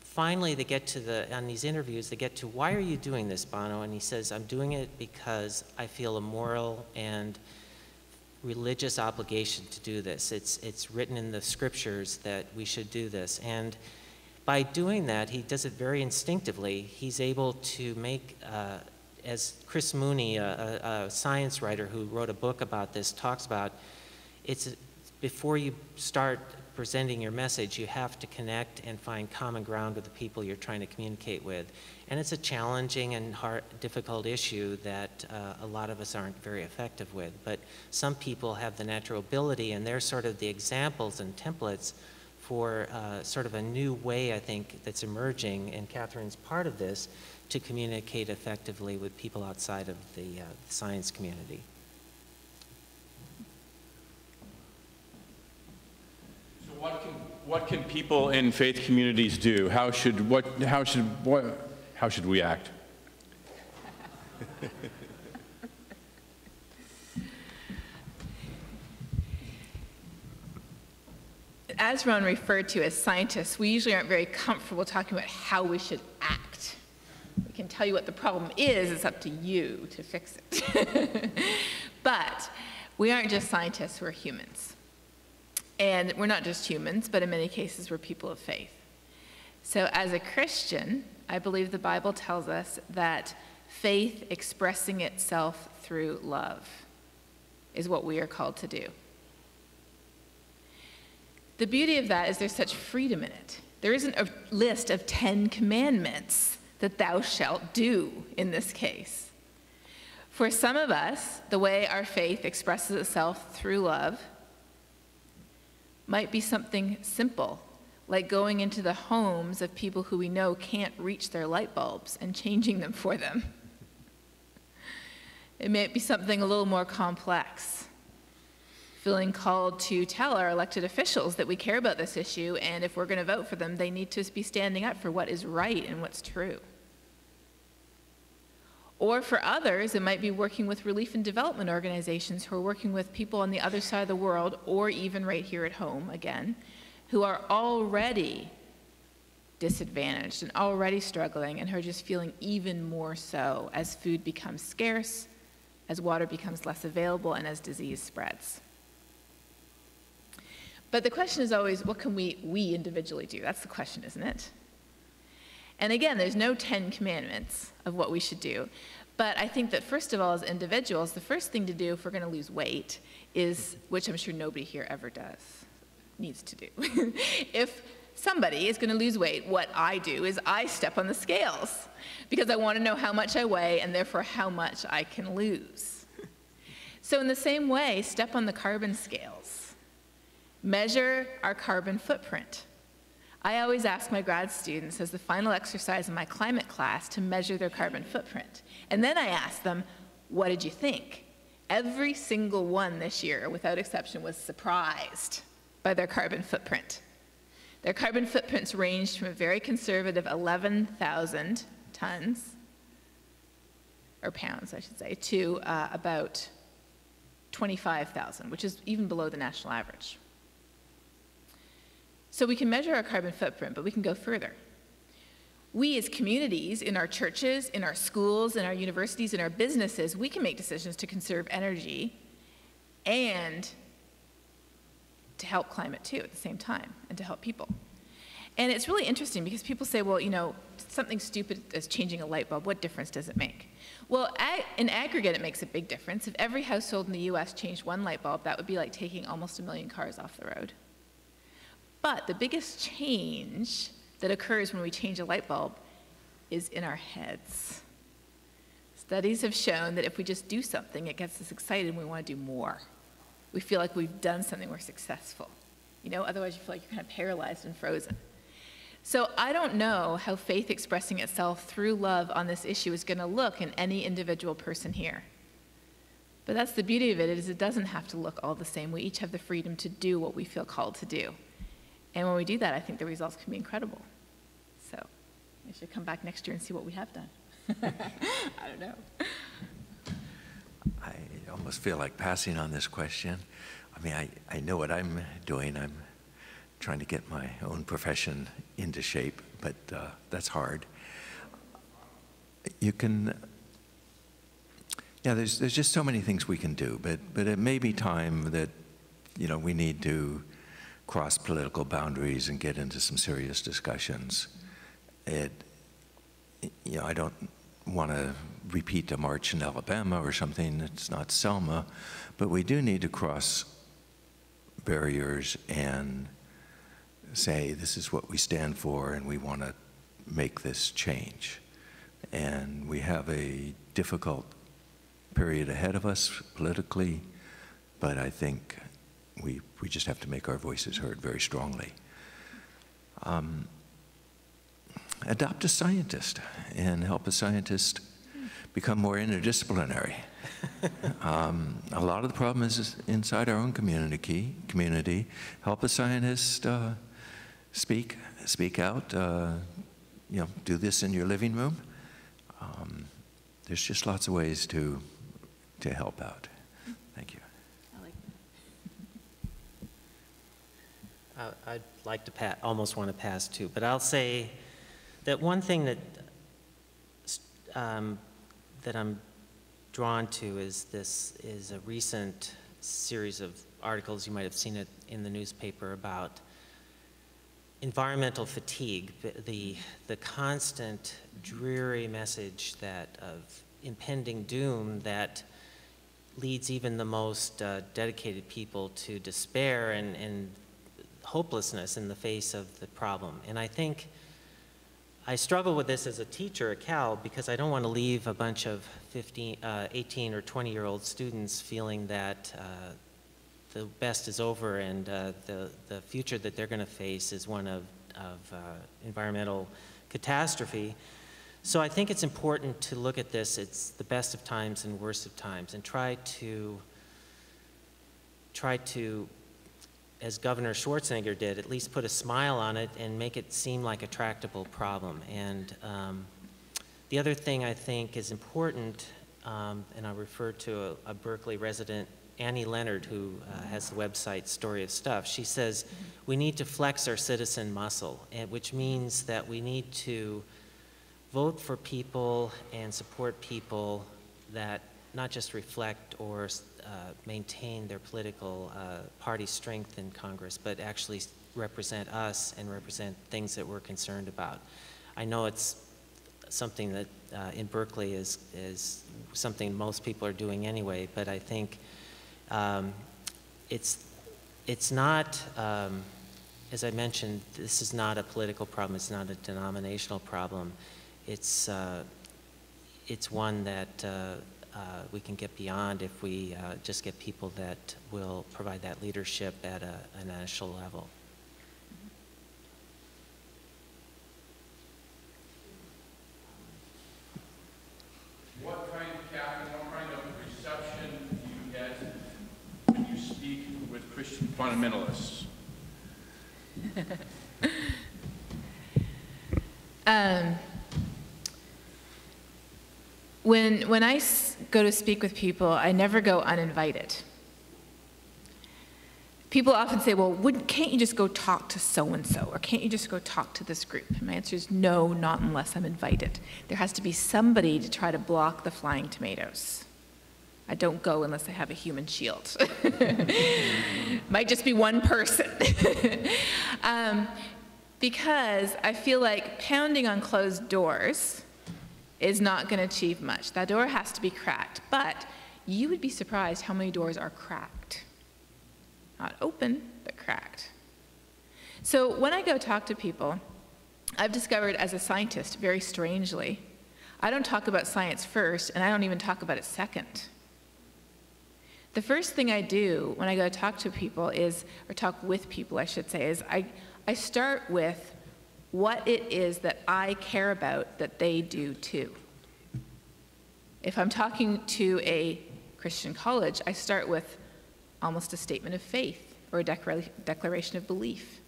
B: finally, they get to on these interviews, they get to, why are you doing this, Bono? And he says, I'm doing it because I feel a moral and religious obligation to do this. It's written in the scriptures that we should do this. And by doing that, he does it very instinctively. He's able to make, as Chris Mooney, a science writer who wrote a book about this, talks about, before you start presenting your message, you have to connect and find common ground with the people you're trying to communicate with. And it's a challenging and difficult issue that a lot of us aren't very effective with. But some people have the natural ability, and they're sort of the examples and templates for sort of a new way, I think, that's emerging, and Katharine's part of this, to communicate effectively with people outside of the science community.
A: What can people in faith communities do? How should we act?
C: As Ron referred to, as scientists, we usually aren't very comfortable talking about how we should act. We can tell you what the problem is, it's up to you to fix it. But we aren't just scientists, we're humans. And we're not just humans, but in many cases we're people of faith. So as a Christian, I believe the Bible tells us that faith expressing itself through love is what we are called to do. The beauty of that is there's such freedom in it. There isn't a list of 10 commandments that thou shalt do in this case. For some of us, the way our faith expresses itself through love might be something simple, like going into the homes of people who we know can't reach their light bulbs and changing them for them. It may be something a little more complex, feeling called to tell our elected officials that we care about this issue, and if we're going to vote for them, they need to be standing up for what is right and what's true. Or for others, it might be working with relief and development organizations who are working with people on the other side of the world, or even right here at home, again, who are already disadvantaged and already struggling and who are just feeling even more so as food becomes scarce, as water becomes less available, and as disease spreads. But the question is always, what can we individually do? That's the question, isn't it? And again, there's no 10 commandments of what we should do. But I think that first of all, as individuals, the first thing to do if we're going to lose weight is, which I'm sure nobody here ever needs to do. If somebody is going to lose weight, what I do is I step on the scales because I want to know how much I weigh and therefore how much I can lose. So in the same way, step on the carbon scales. Measure our carbon footprint. I always ask my grad students as the final exercise in my climate class to measure their carbon footprint. And then I ask them, what did you think? Every single one this year, without exception, was surprised by their carbon footprint. Their carbon footprints ranged from a very conservative 11,000 tons, or pounds, I should say, to about 25,000, which is even below the national average. So we can measure our carbon footprint, but we can go further. We as communities, in our churches, in our schools, in our universities, in our businesses, we can make decisions to conserve energy and to help climate too at the same time, and to help people. And it's really interesting because people say, well, you know, something stupid as changing a light bulb, what difference does it make? Well, in aggregate, it makes a big difference. If every household in the US changed one light bulb, that would be like taking almost 1 million cars off the road. But the biggest change that occurs when we change a light bulb is in our heads. Studies have shown that if we just do something, it gets us excited and we want to do more. We feel like we've done something, we're successful. You know, otherwise you feel like you're kind of paralyzed and frozen. So I don't know how faith expressing itself through love on this issue is going to look in any individual person here. But that's the beauty of it, is it doesn't have to look all the same. We each have the freedom to do what we feel called to do. And when we do that, I think the results can be incredible. So we should come back next year and see what we have done. I don't know.
D: I almost feel like passing on this question. I mean, I know what I'm doing. I'm trying to get my own profession into shape, but that's hard. You can, yeah, there's just so many things we can do, but it may be time that, you know, we need to cross political boundaries and get into some serious discussions. You know, I don't want to repeat a march in Alabama or something. It's not Selma, but we do need to cross barriers and say this is what we stand for and we want to make this change. And we have a difficult period ahead of us politically, but I think we just have to make our voices heard very strongly. Adopt a scientist and help a scientist become more interdisciplinary. A lot of the problem is inside our own community. Help a scientist speak out. You know, do this in your living room. There's just lots of ways to help out. Thank you.
B: I'd like to almost want to pass too, but I'll say that one thing that that I'm drawn to is a recent series of articles, you might have seen it in the newspaper, about environmental fatigue, the constant dreary message of impending doom that leads even the most dedicated people to despair and hopelessness in the face of the problem. And I think I struggle with this as a teacher at Cal because I don't want to leave a bunch of 18 or 20-year-old students feeling that the best is over and the future that they're going to face is one of environmental catastrophe. So I think it's important to look at this. It's the best of times and worst of times, and try to, as Governor Schwarzenegger did, at least put a smile on it and make it seem like a tractable problem. And the other thing I think is important, and I refer to a Berkeley resident, Annie Leonard, who has the website Story of Stuff. She says we need to flex our citizen muscle, which means that we need to vote for people and support people that not just reflect or maintain their political party strength in Congress, but actually represent us and represent things that we're concerned about. I know it's something that in Berkeley is something most people are doing anyway, but I think it's not, as I mentioned, this is not a political problem, it's not a denominational problem. It's one that we can get beyond if we just get people that will provide that leadership at a national level.
A: What kind of reception do you get when you speak with Christian fundamentalists?
C: When I go to speak with people, I never go uninvited. People often say, well, can't you just go talk to so-and-so, or can't you just go talk to this group? And my answer is no, not unless I'm invited. There has to be somebody to try to block the flying tomatoes. I don't go unless I have a human shield. Might just be one person. Because I feel like pounding on closed doors is not going to achieve much. That door has to be cracked, but you would be surprised how many doors are cracked. Not open, but cracked. So when I go talk to people, I've discovered as a scientist, very strangely, I don't talk about science first, and I don't even talk about it second. The first thing I do when I go talk to people is, or talk with people, I should say, is I start with what it is that I care about that they do too. If I'm talking to a Christian college, I start with almost a statement of faith or a declaration of belief.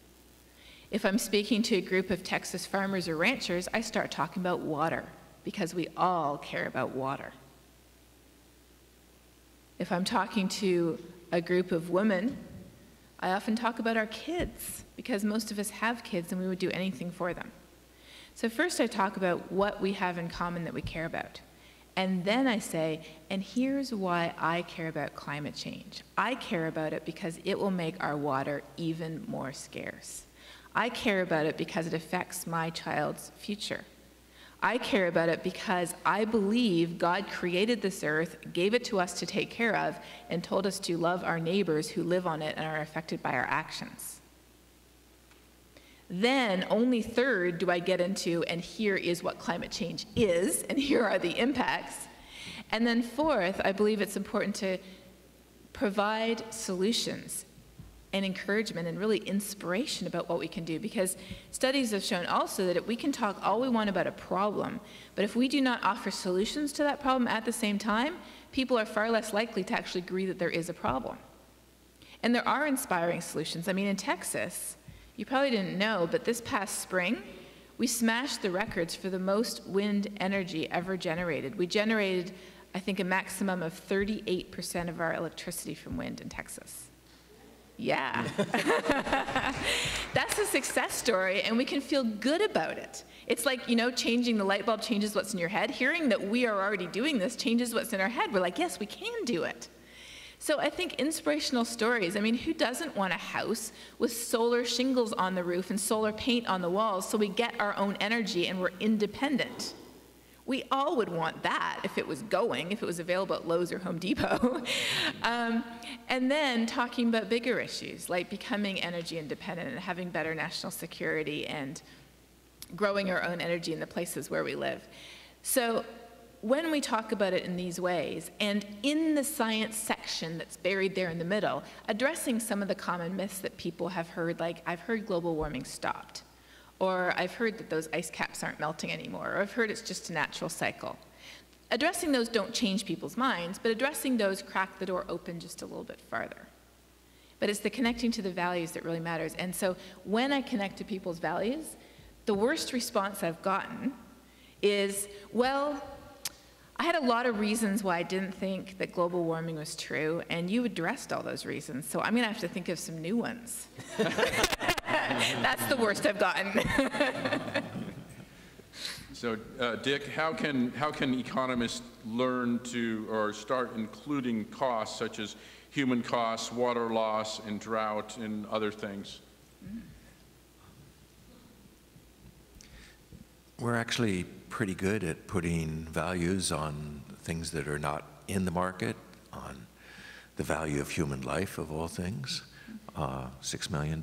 C: If I'm speaking to a group of Texas farmers or ranchers, I start talking about water, because we all care about water. If I'm talking to a group of women, I often talk about our kids, because most of us have kids and we would do anything for them. So first I talk about what we have in common that we care about. And then I say, and here's why I care about climate change. I care about it because it will make our water even more scarce. I care about it because it affects my child's future. I care about it because I believe God created this earth, gave it to us to take care of, and told us to love our neighbors who live on it and are affected by our actions. Then, only third do I get into, and here is what climate change is, and here are the impacts. And then fourth, I believe it's important to provide solutions and encouragement and really inspiration about what we can do, because studies have shown also that we can talk all we want about a problem, but if we do not offer solutions to that problem at the same time, people are far less likely to actually agree that there is a problem. And there are inspiring solutions. I mean, in Texas, you probably didn't know, but this past spring, we smashed the records for the most wind energy ever generated. We generated, I think, a maximum of 38% of our electricity from wind in Texas. Yeah. That's a success story, and we can feel good about it. It's like, you know, changing the light bulb changes what's in your head. Hearing that we are already doing this changes what's in our head. We're like, yes, we can do it. So I think inspirational stories, I mean, who doesn't want a house with solar shingles on the roof and solar paint on the walls so we get our own energy and we're independent? We all would want that if it was going, if it was available at Lowe's or Home Depot. And then talking about bigger issues like becoming energy independent and having better national security and growing our own energy in the places where we live. So when we talk about it in these ways, and in the science section that's buried there in the middle, addressing some of the common myths that people have heard, like, I've heard global warming stopped, or I've heard that those ice caps aren't melting anymore, or I've heard it's just a natural cycle. Addressing those don't change people's minds, but addressing those crack the door open just a little bit farther. But it's the connecting to the values that really matters. And so when I connect to people's values, the worst response I've gotten is, well, I had a lot of reasons why I didn't think that global warming was true, and you addressed all those reasons, so I'm going to have to think of some new ones. That's the worst I've gotten.
A: So, Dick, how can economists learn to, or start including costs such as human costs, water loss, and drought, and other things?
D: We're actually pretty good at putting values on things that are not in the market, on the value of human life, of all things, $6 million.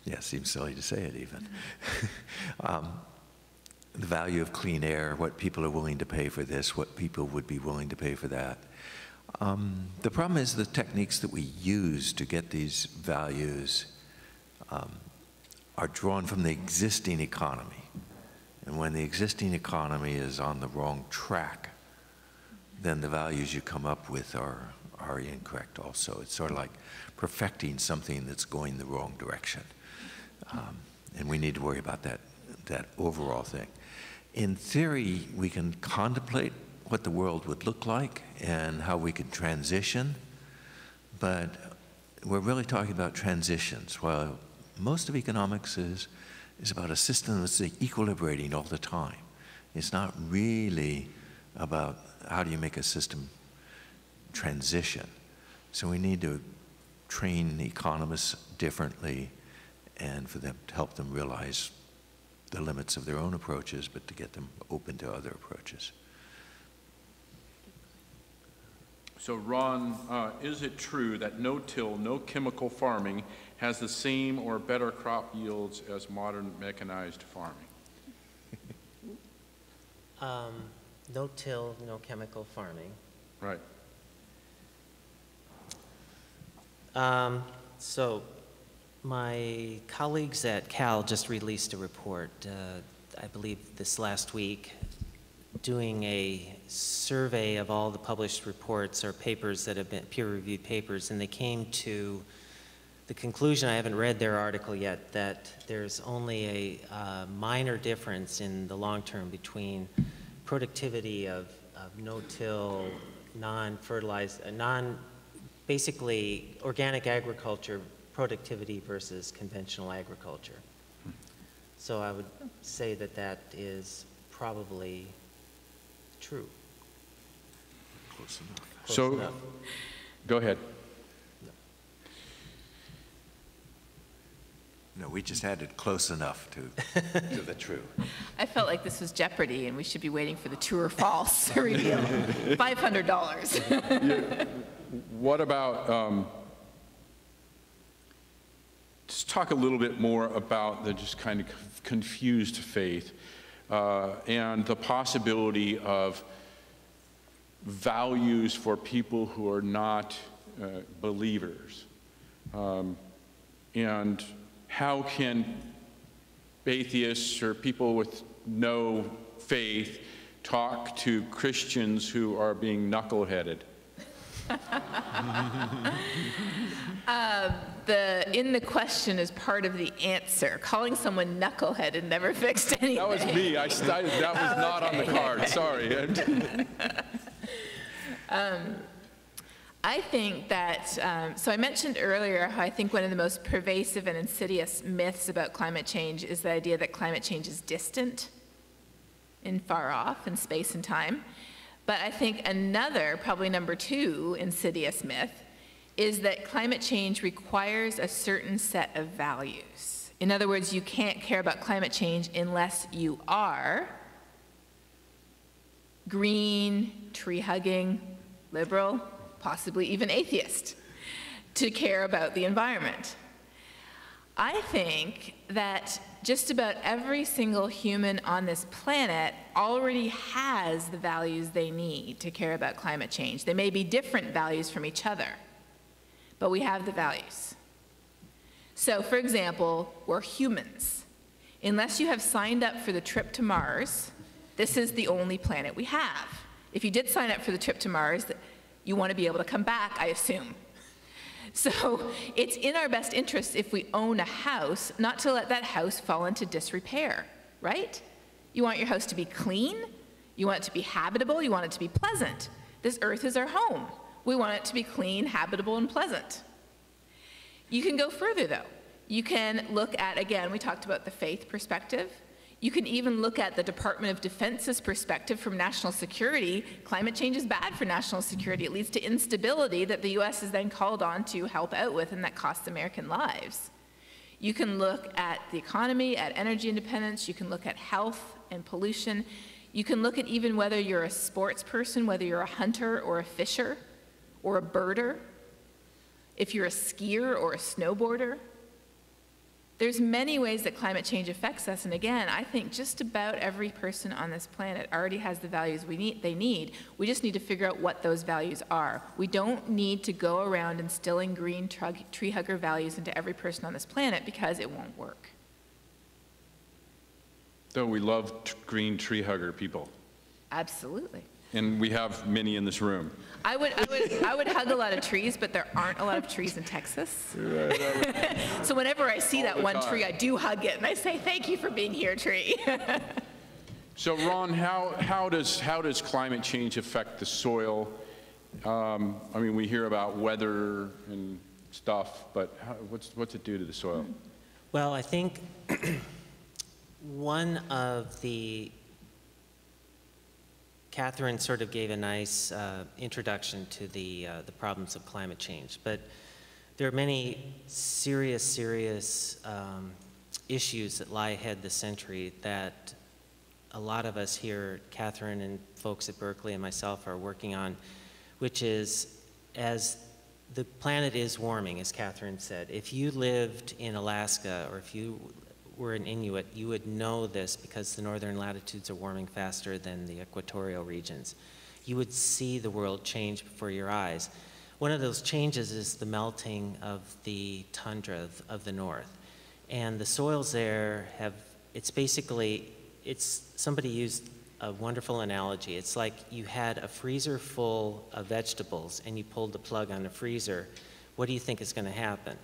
D: Yeah, seems silly to say it even. The value of clean air, what people are willing to pay for this, what people would be willing to pay for that. The problem is the techniques that we use to get these values are drawn from the existing economy. And when the existing economy is on the wrong track, then the values you come up with are incorrect also. It's sort of like perfecting something that's going the wrong direction. And we need to worry about that overall thing. In theory, we can contemplate what the world would look like and how we could transition, but we're really talking about transitions. While most of economics is about a system that's equilibrating all the time. It's not really about how do you make a system transition. So we need to train economists differently and for them to help them realize the limits of their own approaches, but to get them open to other approaches.
A: So Ron, is it true that no-till, no chemical farming has the same or better crop yields as modern mechanized farming?
B: No-till, no chemical farming.
A: Right.
B: So my colleagues at Cal just released a report, I believe this last week, doing a survey of all the published reports or papers that have been peer-reviewed papers, and they came to the conclusion, I haven't read their article yet, that there's only a minor difference in the long term between productivity of no-till, non-fertilized, basically organic agriculture productivity versus conventional agriculture. So I would say that that is probably true.
D: Close enough.
A: So,
B: enough.
A: Go ahead.
D: No, we just had it close enough to the true.
C: I felt like this was Jeopardy, and we should be waiting for the true or false reveal. $500.
A: What about, just talk a little bit more about the just kind of confused faith and the possibility of values for people who are not believers. And how can atheists or people with no faith talk to Christians who are being knuckleheaded?
C: In the question is part of the answer. Calling someone knuckleheaded never fixed anything.
A: That was me. That was not on the card. Sorry.
C: I think that, so I mentioned earlier how I think one of the most pervasive and insidious myths about climate change is the idea that climate change is distant and far off in space and time. But I think another, probably number 2, insidious myth is that climate change requires a certain set of values. In other words, you can't care about climate change unless you are green, tree-hugging, liberal, possibly even atheist, to care about the environment. I think that just about every single human on this planet already has the values they need to care about climate change. They may be different values from each other, but we have the values. So, for example, we're humans. Unless you have signed up for the trip to Mars, this is the only planet we have. If you did sign up for the trip to Mars, you want to be able to come back, I assume. So it's in our best interest, if we own a house, not to let that house fall into disrepair, right? You want your house to be clean, you want it to be habitable, you want it to be pleasant. This earth is our home. We want it to be clean, habitable, and pleasant. You can go further, though. You can look at, again, we talked about the faith perspective. You can even look at the Department of Defense's perspective from national security. Climate change is bad for national security. It leads to instability that the US is then called on to help out with, and that costs American lives. You can look at the economy, at energy independence. You can look at health and pollution. You can look at even whether you're a sports person, whether you're a hunter or a fisher or a birder, if you're a skier or a snowboarder. There's many ways that climate change affects us, and again, I think just about every person on this planet already has the values they need. We just need to figure out what those values are. We don't need to go around instilling green tree hugger values into every person on this planet, because it won't work.
A: Though we love green tree hugger people.
C: Absolutely.
A: And we have many in this room.
C: I would hug a lot of trees, but there aren't a lot of trees in Texas. So whenever I see that one tree, I do hug it, and I say, thank you for being here, tree.
A: So Ron, how does climate change affect the soil? I mean, we hear about weather and stuff, but what's it do to the soil?
B: Well, I think one of the Katharine sort of gave a nice introduction to the problems of climate change, but there are many serious issues that lie ahead this century that a lot of us here, Katharine and folks at Berkeley and myself, are working on, which is, as the planet is warming, as Katharine said, if you lived in Alaska or if you were an Inuit, you would know this because the northern latitudes are warming faster than the equatorial regions. You would see the world change before your eyes. One of those changes is the melting of the tundra of the north. And the soils there somebody used a wonderful analogy. It's like you had a freezer full of vegetables and you pulled the plug on the freezer. What do you think is going to happen?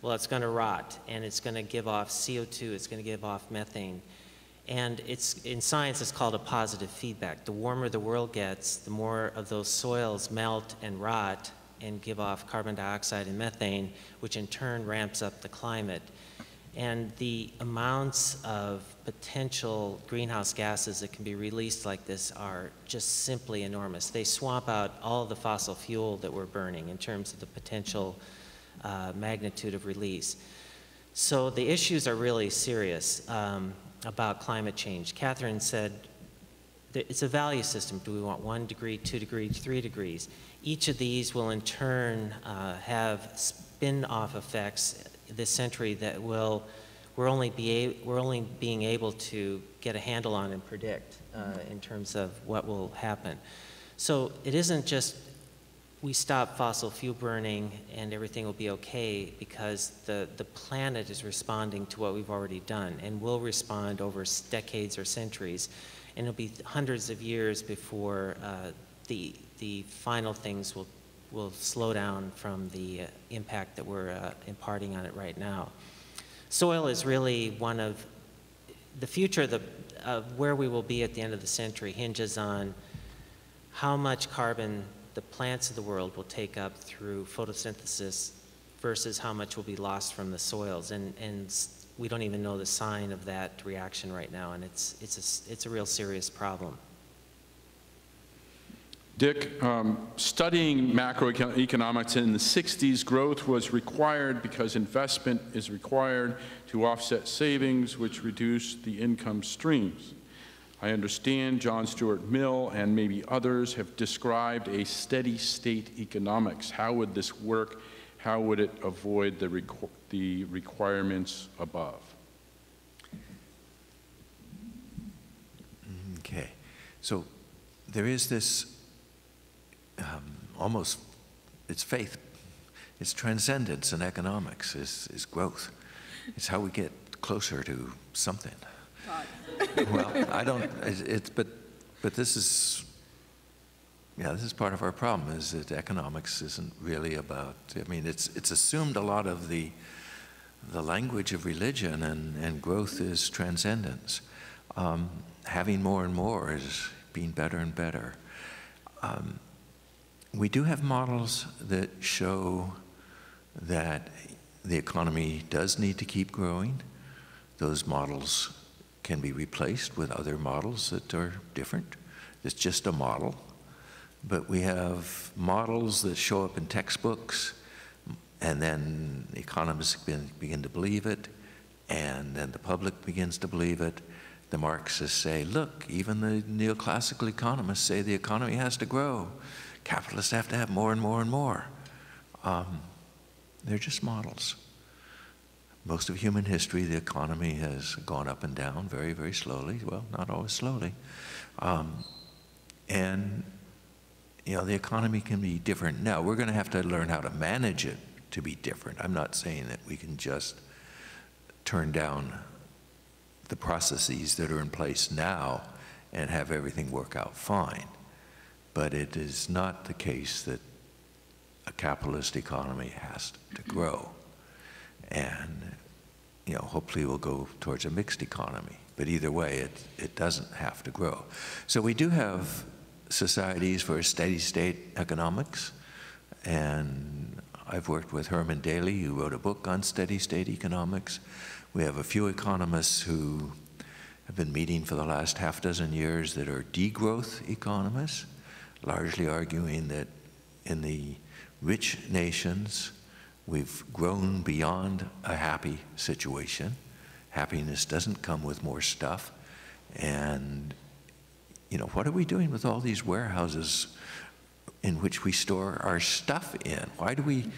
B: Well, it's going to rot, and it's going to give off CO2, it's going to give off methane. And in science, it's called a positive feedback. The warmer the world gets, the more of those soils melt and rot and give off carbon dioxide and methane, which in turn ramps up the climate. And the amounts of potential greenhouse gases that can be released like this are just simply enormous. They swamp out all the fossil fuel that we're burning in terms of the potential magnitude of release. So the issues are really serious about climate change. Katharine said that it's a value system. Do we want 1 degree, 2 degrees, 3 degrees? Each of these will in turn have spin-off effects this century that we're only being able to get a handle on and predict in terms of what will happen. So it isn't just we stop fossil fuel burning and everything will be okay, because the planet is responding to what we've already done and will respond over decades or centuries. And it'll be hundreds of years before the final things will slow down from the impact that we're imparting on it right now. Soil is really one of the future of where we will be at the end of the century hinges on how much carbon the plants of the world will take up through photosynthesis versus how much will be lost from the soils. And we don't even know the sign of that reaction right now, and it's a real serious problem.
A: Dick, studying macroeconomics in the 60s, growth was required because investment is required to offset savings, which reduce the income streams. I understand John Stuart Mill and maybe others have described a steady state economics. How would this work? how would it avoid the requirements above?
D: Okay, so there is this almost, it's faith, it's transcendence in economics, is growth. It's how we get closer to something. Well, I don't, but this is, yeah, this is part of our problem, is that economics isn't really about, I mean, it's assumed a lot of the language of religion, and growth is transcendence. Having more and more is being better and better. We do have models that show that the economy does need to keep growing. Those models can be replaced with other models that are different. It's just a model. But we have models that show up in textbooks, and then economists begin to believe it, and then the public begins to believe it. The Marxists say, look, even the neoclassical economists say the economy has to grow. Capitalists have to have more and more and more. They're just models. Most of human history, the economy has gone up and down very, very slowly. Well, not always slowly. And, you know, the economy can be different. Now, we're going to have to learn how to manage it to be different. I'm not saying that we can just turn down the processes that are in place now and have everything work out fine. But it is not the case that a capitalist economy has to grow. And, you know, hopefully we'll go towards a mixed economy. But either way, it doesn't have to grow. So we do have societies for steady state economics. And I've worked with Herman Daly, who wrote a book on steady state economics. We have a few economists who have been meeting for the last half dozen years that are degrowth economists, largely arguing that in the rich nations, we've grown beyond a happy situation. Happiness doesn't come with more stuff. And, you know, what are we doing with all these warehouses in which we store our stuff in? Why do we?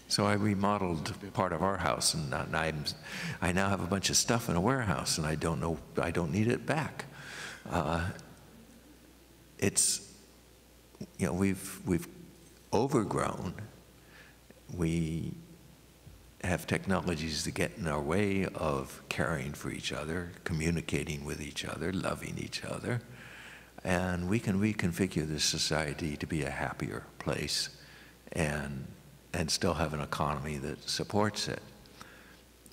D: So I remodeled part of our house, and I now have a bunch of stuff in a warehouse, and I don't need it back. It's, you know, we've overgrown. We have technologies that get in our way of caring for each other, communicating with each other, loving each other, and we can reconfigure this society to be a happier place and still have an economy that supports it.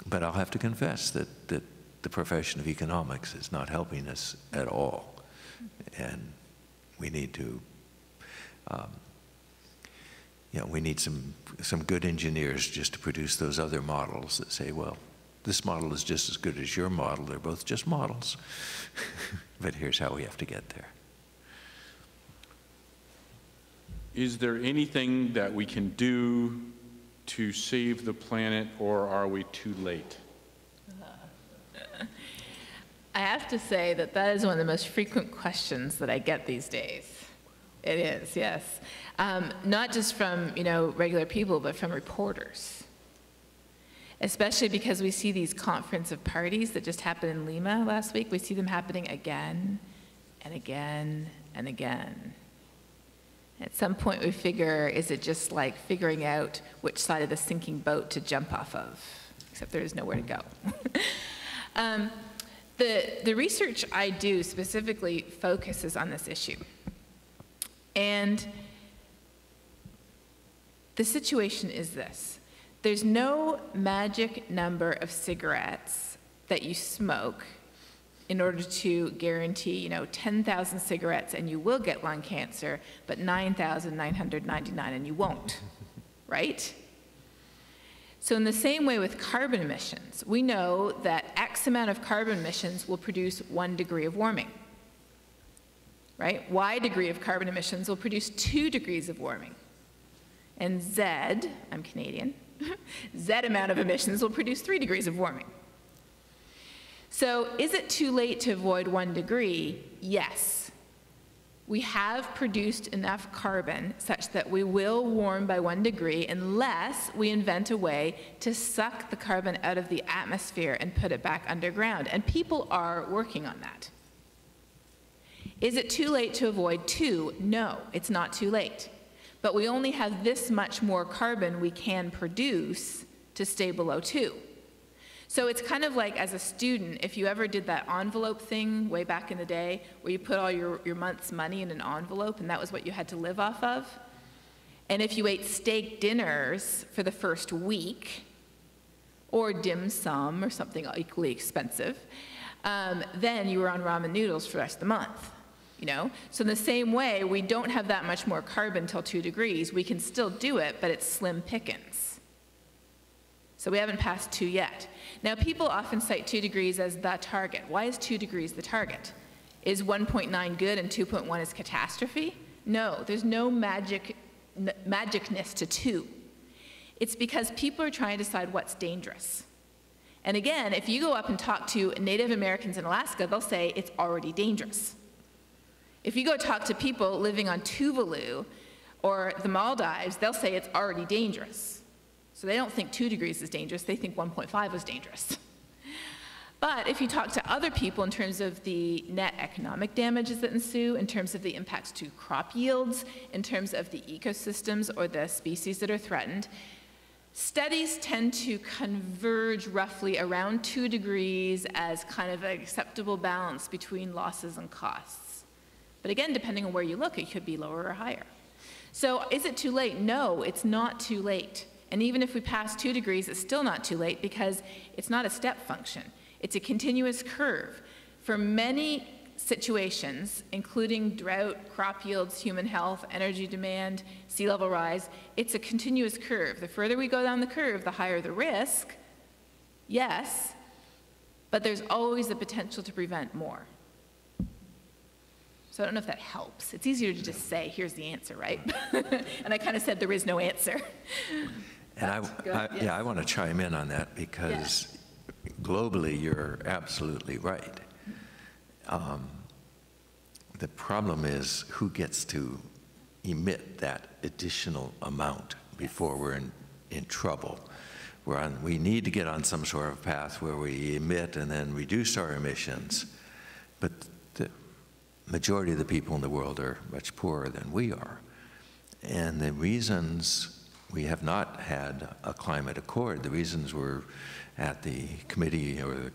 D: But I'll have to confess that the profession of economics is not helping us at all, and we need to, you know, we need some good engineers just to produce those other models that say, well, this model is just as good as your model. They're both just models. But here's how we have to get there.
A: Is there anything that we can do to save the planet, or are we too late?
C: I have to say that is one of the most frequent questions that I get these days. It is, yes. Not just from, you know, regular people, but from reporters. Especially because we see these conference of parties that just happened in Lima last week. We see them happening again and again and again. At some point we figure, is it just like figuring out which side of the sinking boat to jump off of? Except there is nowhere to go. The research I do specifically focuses on this issue. And the situation is this. There's no magic number of cigarettes that you smoke in order to guarantee, you know, 10,000 cigarettes and you will get lung cancer, but 9,999 and you won't, right? So in the same way with carbon emissions, we know that X amount of carbon emissions will produce 1 degree of warming, right? Y degree of carbon emissions will produce 2 degrees of warming. And Z, I'm Canadian, Z amount of emissions will produce 3 degrees of warming. So is it too late to avoid 1 degree? Yes. We have produced enough carbon such that we will warm by 1 degree unless we invent a way to suck the carbon out of the atmosphere and put it back underground. And people are working on that. Is it too late to avoid 2? No, it's not too late. But we only have this much more carbon we can produce to stay below 2. So it's kind of like, as a student, if you ever did that envelope thing way back in the day, where you put all your month's money in an envelope, and that was what you had to live off of. And if you ate steak dinners for the first week, or dim sum, or something equally expensive, then you were on ramen noodles for the rest of the month. You know? So in the same way, we don't have that much more carbon till 2 degrees. We can still do it, but it's slim pickings. So we haven't passed 2 yet. Now, people often cite 2 degrees as the target. Why is 2 degrees the target? Is 1.9 good and 2.1 is catastrophe? No, there's no magicness to 2. It's because people are trying to decide what's dangerous. And again, if you go up and talk to Native Americans in Alaska, they'll say it's already dangerous. If you go talk to people living on Tuvalu or the Maldives, they'll say it's already dangerous. So they don't think 2 degrees is dangerous, they think 1.5 is dangerous. But if you talk to other people in terms of the net economic damages that ensue, in terms of the impacts to crop yields, in terms of the ecosystems or the species that are threatened, studies tend to converge roughly around 2 degrees as kind of an acceptable balance between losses and costs. But again, depending on where you look, it could be lower or higher. So is it too late? No, it's not too late. And even if we pass 2 degrees, it's still not too late because it's not a step function. It's a continuous curve. For many situations, including drought, crop yields, human health, energy demand, sea level rise, it's a continuous curve. The further we go down the curve, the higher the risk, yes, but there's always the potential to prevent more. So I don't know if that helps. It's easier to just say, here's the answer, right? And I kind of said there is no answer.
D: And I want to chime in on that because globally you're absolutely right. The problem is who gets to emit that additional amount before we're in trouble. We need to get on some sort of path where we emit and then reduce our emissions. But the majority of the people in the world are much poorer than we are. And the reasons we have not had a climate accord, the reasons we're at the committee, or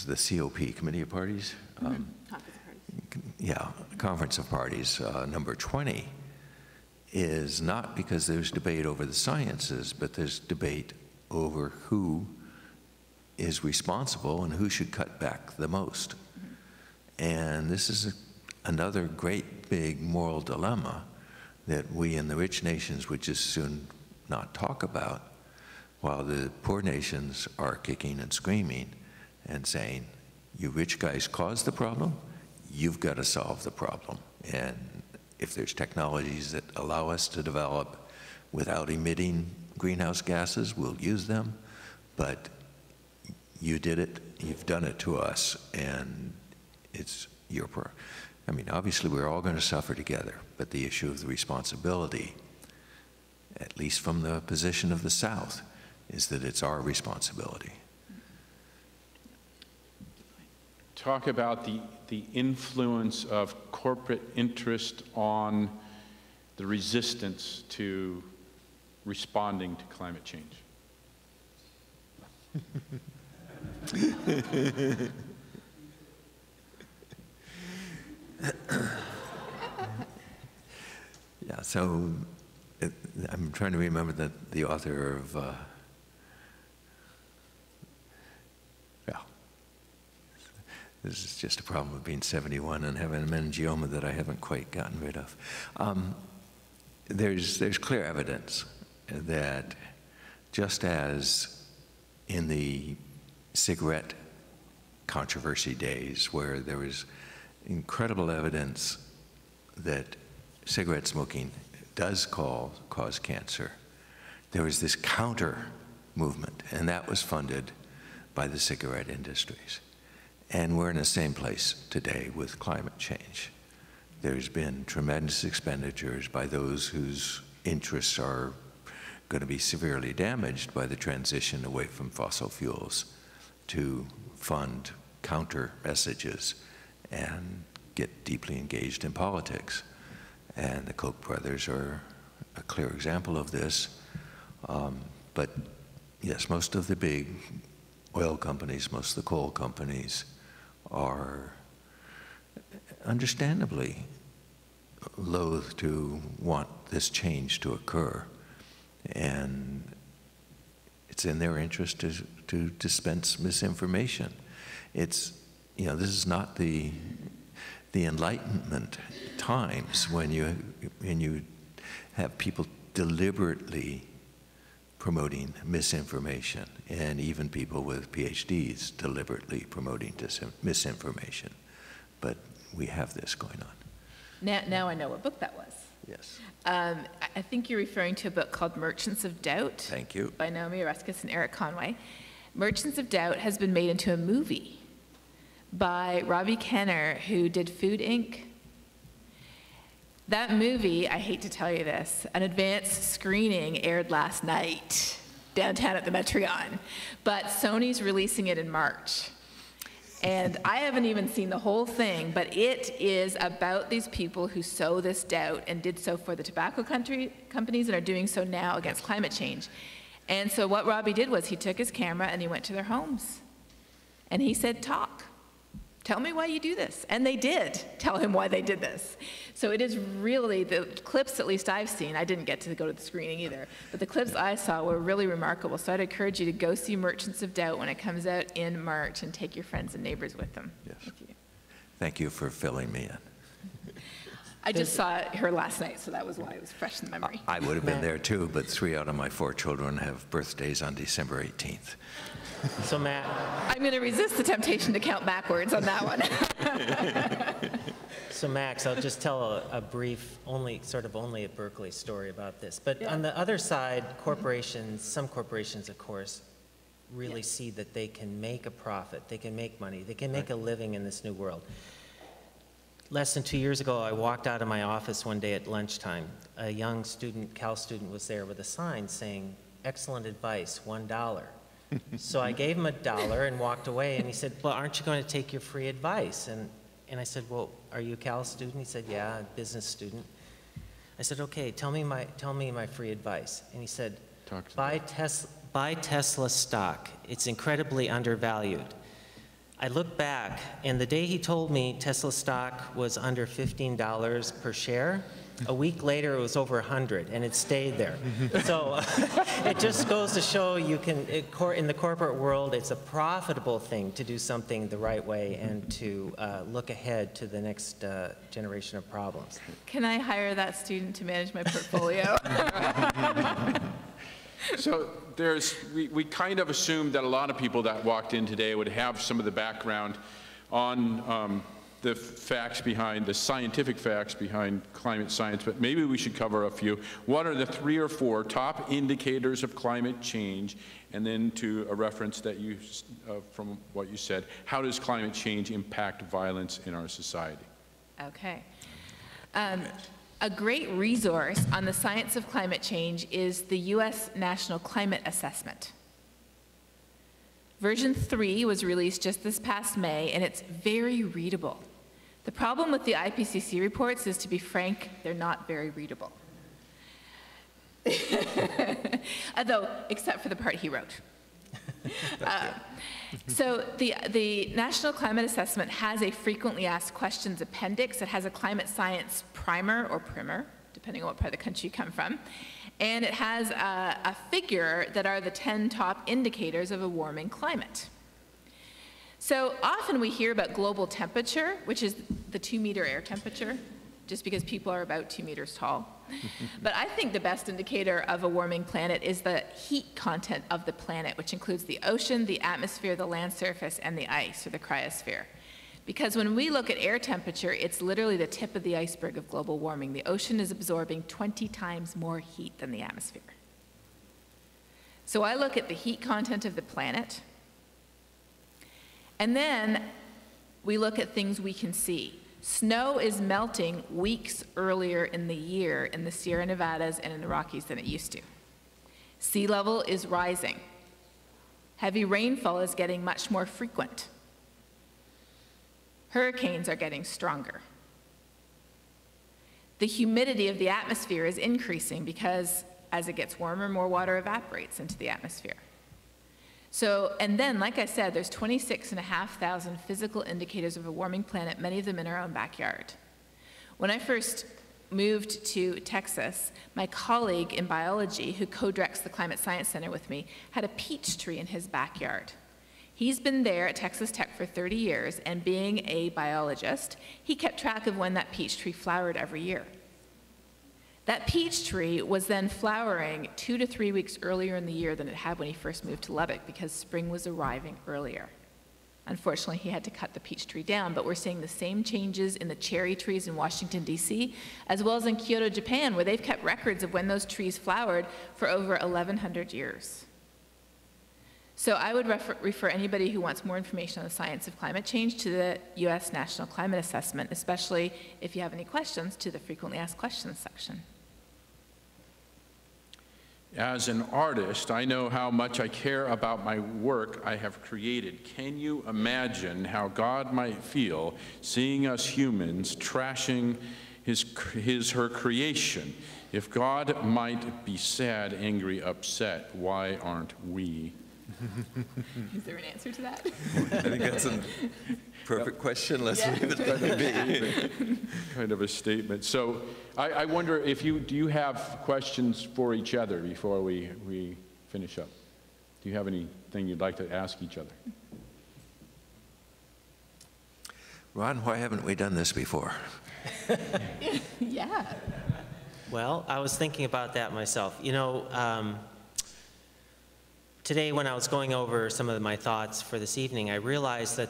D: the COP, Committee of Parties?
C: Conference of Parties.
D: Yeah, Conference of Parties, number 20, is not because there's debate over the sciences, but there's debate over who is responsible and who should cut back the most. And this is another great big moral dilemma that we in the rich nations would just soon not talk about, while the poor nations are kicking and screaming and saying, you rich guys caused the problem, you've got to solve the problem. And if there's technologies that allow us to develop without emitting greenhouse gases, we'll use them, but you did it, you've done it to us, and it's your problem. I mean, obviously we're all going to suffer together, but the issue of the responsibility, at least from the position of the South, is that it's our responsibility.
A: Talk about the influence of corporate interest on the resistance to responding to climate change.
D: Yeah, so I'm trying to remember the author of, this is just a problem of being 71 and having a meningioma that I haven't quite gotten rid of. There's clear evidence that just as in the cigarette controversy days, where there was incredible evidence that cigarette smoking does cause cancer, there was this counter movement, and that was funded by the cigarette industries. And we're in the same place today with climate change. There's been tremendous expenditures by those whose interests are going to be severely damaged by the transition away from fossil fuels to fund counter messages and get deeply engaged in politics. And the Koch brothers are a clear example of this. But yes, most of the big oil companies, most of the coal companies are understandably loath to want this change to occur. And it's in their interest to dispense misinformation. It's, you know, this is not the Enlightenment times when you have people deliberately promoting misinformation, and even people with PhDs deliberately promoting misinformation. But we have this going on.
C: Now I know what book that was.
D: Yes.
C: I think you're referring to a book called Merchants of Doubt.
D: Thank you.
C: By Naomi Oreskes and Eric Conway. Merchants of Doubt has been made into a movie by Robbie Kenner, who did Food Inc. That movie, I hate to tell you this, an advanced screening aired last night downtown at the Metreon, but Sony's releasing it in March. And I haven't even seen the whole thing, but it is about these people who sow this doubt and did so for the tobacco companies and are doing so now against climate change. And so what Robbie did was he took his camera and he went to their homes. And he said, talk. Tell me why you do this. And they did tell him why they did this. So it is really, the clips at least I've seen, I didn't get to go to the screening either, but the clips I saw were really remarkable. So I'd encourage you to go see Merchants of Doubt when it comes out in March and take your friends and neighbors with them.
D: Yes. Thank you for filling me in.
C: I just saw her last night, so that was why it was fresh in memory.
D: I would have been there too, but 3 out of my 4 children have birthdays on December 18th.
B: So Matt,
C: I'm going to resist the temptation to count backwards on that one.
B: So Max, I'll just tell a brief, only a Berkeley story about this. But on the other side, corporations, some corporations, of course, really see that they can make a profit, they can make money, they can make a living in this new world. Less than 2 years ago, I walked out of my office one day at lunchtime. A young student, Cal student, was there with a sign saying, "Excellent advice, $1." So I gave him $1 and walked away, and he said, "Well, aren't you going to take your free advice?" And I said, "Well, are you a Cal student?" He said, "Yeah, a business student." I said, "Okay, tell me my free advice." And he said, buy Tesla stock. It's incredibly undervalued. I looked back, and the day he told me Tesla stock was under $15 per share, a week later it was over 100, and it stayed there. So it just goes to show you can, in the corporate world, it's a profitable thing to do something the right way and to look ahead to the next generation of problems.
C: Can I hire that student to manage my portfolio?
A: So we kind of assumed that a lot of people that walked in today would have some of the background on the facts behind, the scientific facts behind climate science, but maybe we should cover a few. What are the 3 or 4 top indicators of climate change? And then to a reference that you, from what you said, how does climate change impact violence in our society?
C: Okay. A great resource on the science of climate change is the U.S. National Climate Assessment. Version 3 was released just this past May, and it's very readable. The problem with the IPCC reports is, to be frank, they're not very readable. Although, except for the part he wrote. So the National Climate Assessment has a frequently asked questions appendix. It has a climate science primer or primer, depending on what part of the country you come from. And it has a figure that are the 10 top indicators of a warming climate. So often we hear about global temperature, which is the 2-meter air temperature, just because people are about 2 meters tall. But I think the best indicator of a warming planet is the heat content of the planet, which includes the ocean, the atmosphere, the land surface, and the ice, or the cryosphere. Because when we look at air temperature, it's literally the tip of the iceberg of global warming. The ocean is absorbing 20 times more heat than the atmosphere. So I look at the heat content of the planet, and then we look at things we can see. Snow is melting weeks earlier in the year in the Sierra Nevadas and in the Rockies than it used to. Sea level is rising. Heavy rainfall is getting much more frequent. Hurricanes are getting stronger. The humidity of the atmosphere is increasing because as it gets warmer, more water evaporates into the atmosphere. So, and then, like I said, there's 26,500 physical indicators of a warming planet, many of them in our own backyard. When I first moved to Texas, my colleague in biology, who co-directs the Climate Science Center with me, had a peach tree in his backyard. He's been there at Texas Tech for 30 years, and being a biologist, he kept track of when that peach tree flowered every year. That peach tree was then flowering 2 to 3 weeks earlier in the year than it had when he first moved to Lubbock because spring was arriving earlier. Unfortunately, he had to cut the peach tree down, but we're seeing the same changes in the cherry trees in Washington, D.C., as well as in Kyoto, Japan, where they've kept records of when those trees flowered for over 1,100 years. So I would refer anybody who wants more information on the science of climate change to the U.S. National Climate Assessment, especially if you have any questions, to the frequently asked questions section.
A: As an artist, I know how much I care about my work I have created. Can you imagine how God might feel seeing us humans trashing her creation? If God might be sad, angry, upset, why aren't we?
C: Is there an answer to that?
D: I think that's a perfect question. Let's leave it at be.
A: Kind of a statement. So I wonder if do you have questions for each other before we finish up? Do you have anything you'd like to ask each other?
D: Ron, why haven't we done this before?
C: Yeah.
B: Well, I was thinking about that myself. You know, today when I was going over some of my thoughts for this evening, I realized that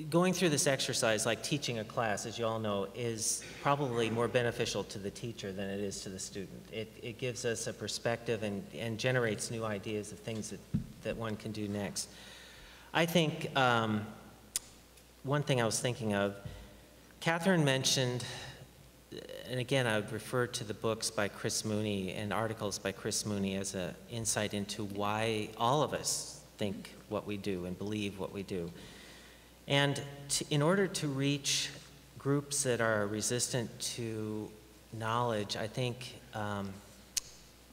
B: going through this exercise, like teaching a class, as you all know, is probably more beneficial to the teacher than it is to the student. It gives us a perspective and generates new ideas of things that one can do next. I think one thing I was thinking of, Katharine mentioned, and again, I would refer to the books by Chris Mooney and articles by Chris Mooney as an insight into why all of us think what we do and believe what we do. And in order to reach groups that are resistant to knowledge, I think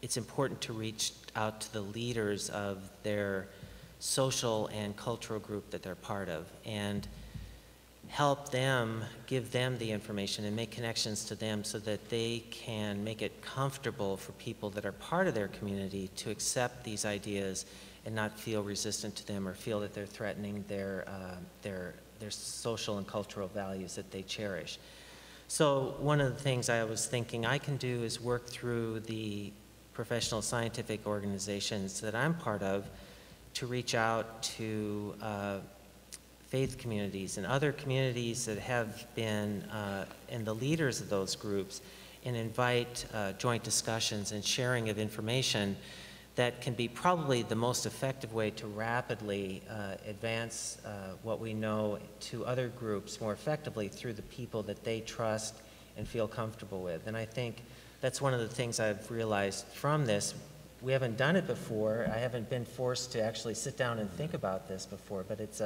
B: it's important to reach out to the leaders of their social and cultural group that they're part of and help them, give them the information and make connections to them so that they can make it comfortable for people that are part of their community to accept these ideas and not feel resistant to them or feel that they're threatening their social and cultural values that they cherish. So one of the things I was thinking I can do is work through the professional scientific organizations that I'm part of to reach out to faith communities and other communities that have been, and the leaders of those groups, and invite joint discussions and sharing of information that can be probably the most effective way to rapidly advance what we know to other groups more effectively through the people that they trust and feel comfortable with. And I think that's one of the things I've realized from this. We haven't done it before. I haven't been forced to actually sit down and think about this before, but it's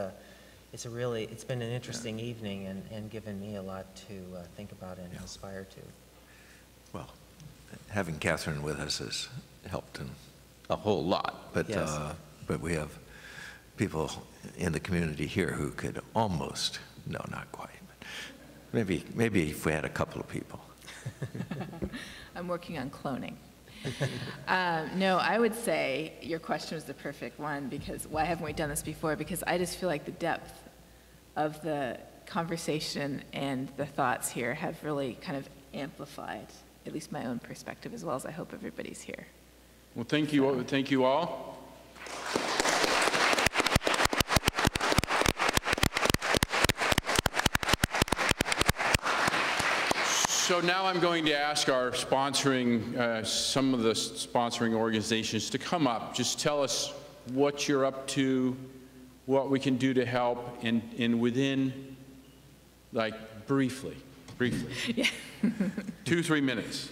B: been an interesting evening and given me a lot to think about and aspire to.
D: Well, having Katharine with us has helped a whole lot, but
B: Yes.
D: But we have people in the community here who could almost, no, not quite, but maybe if we had a couple of people.
C: I'm working on cloning. No, I would say your question was the perfect one, because why haven't we done this before? Because I just feel like the depth of the conversation and the thoughts here have really kind of amplified at least my own perspective, as well as I hope everybody's here.
A: Well, thank you all. So now I'm going to ask our sponsoring, some of the sponsoring organizations to come up. Just tell us what you're up to, what we can do to help, and within Like briefly.
C: Yeah.
A: 2-3 minutes.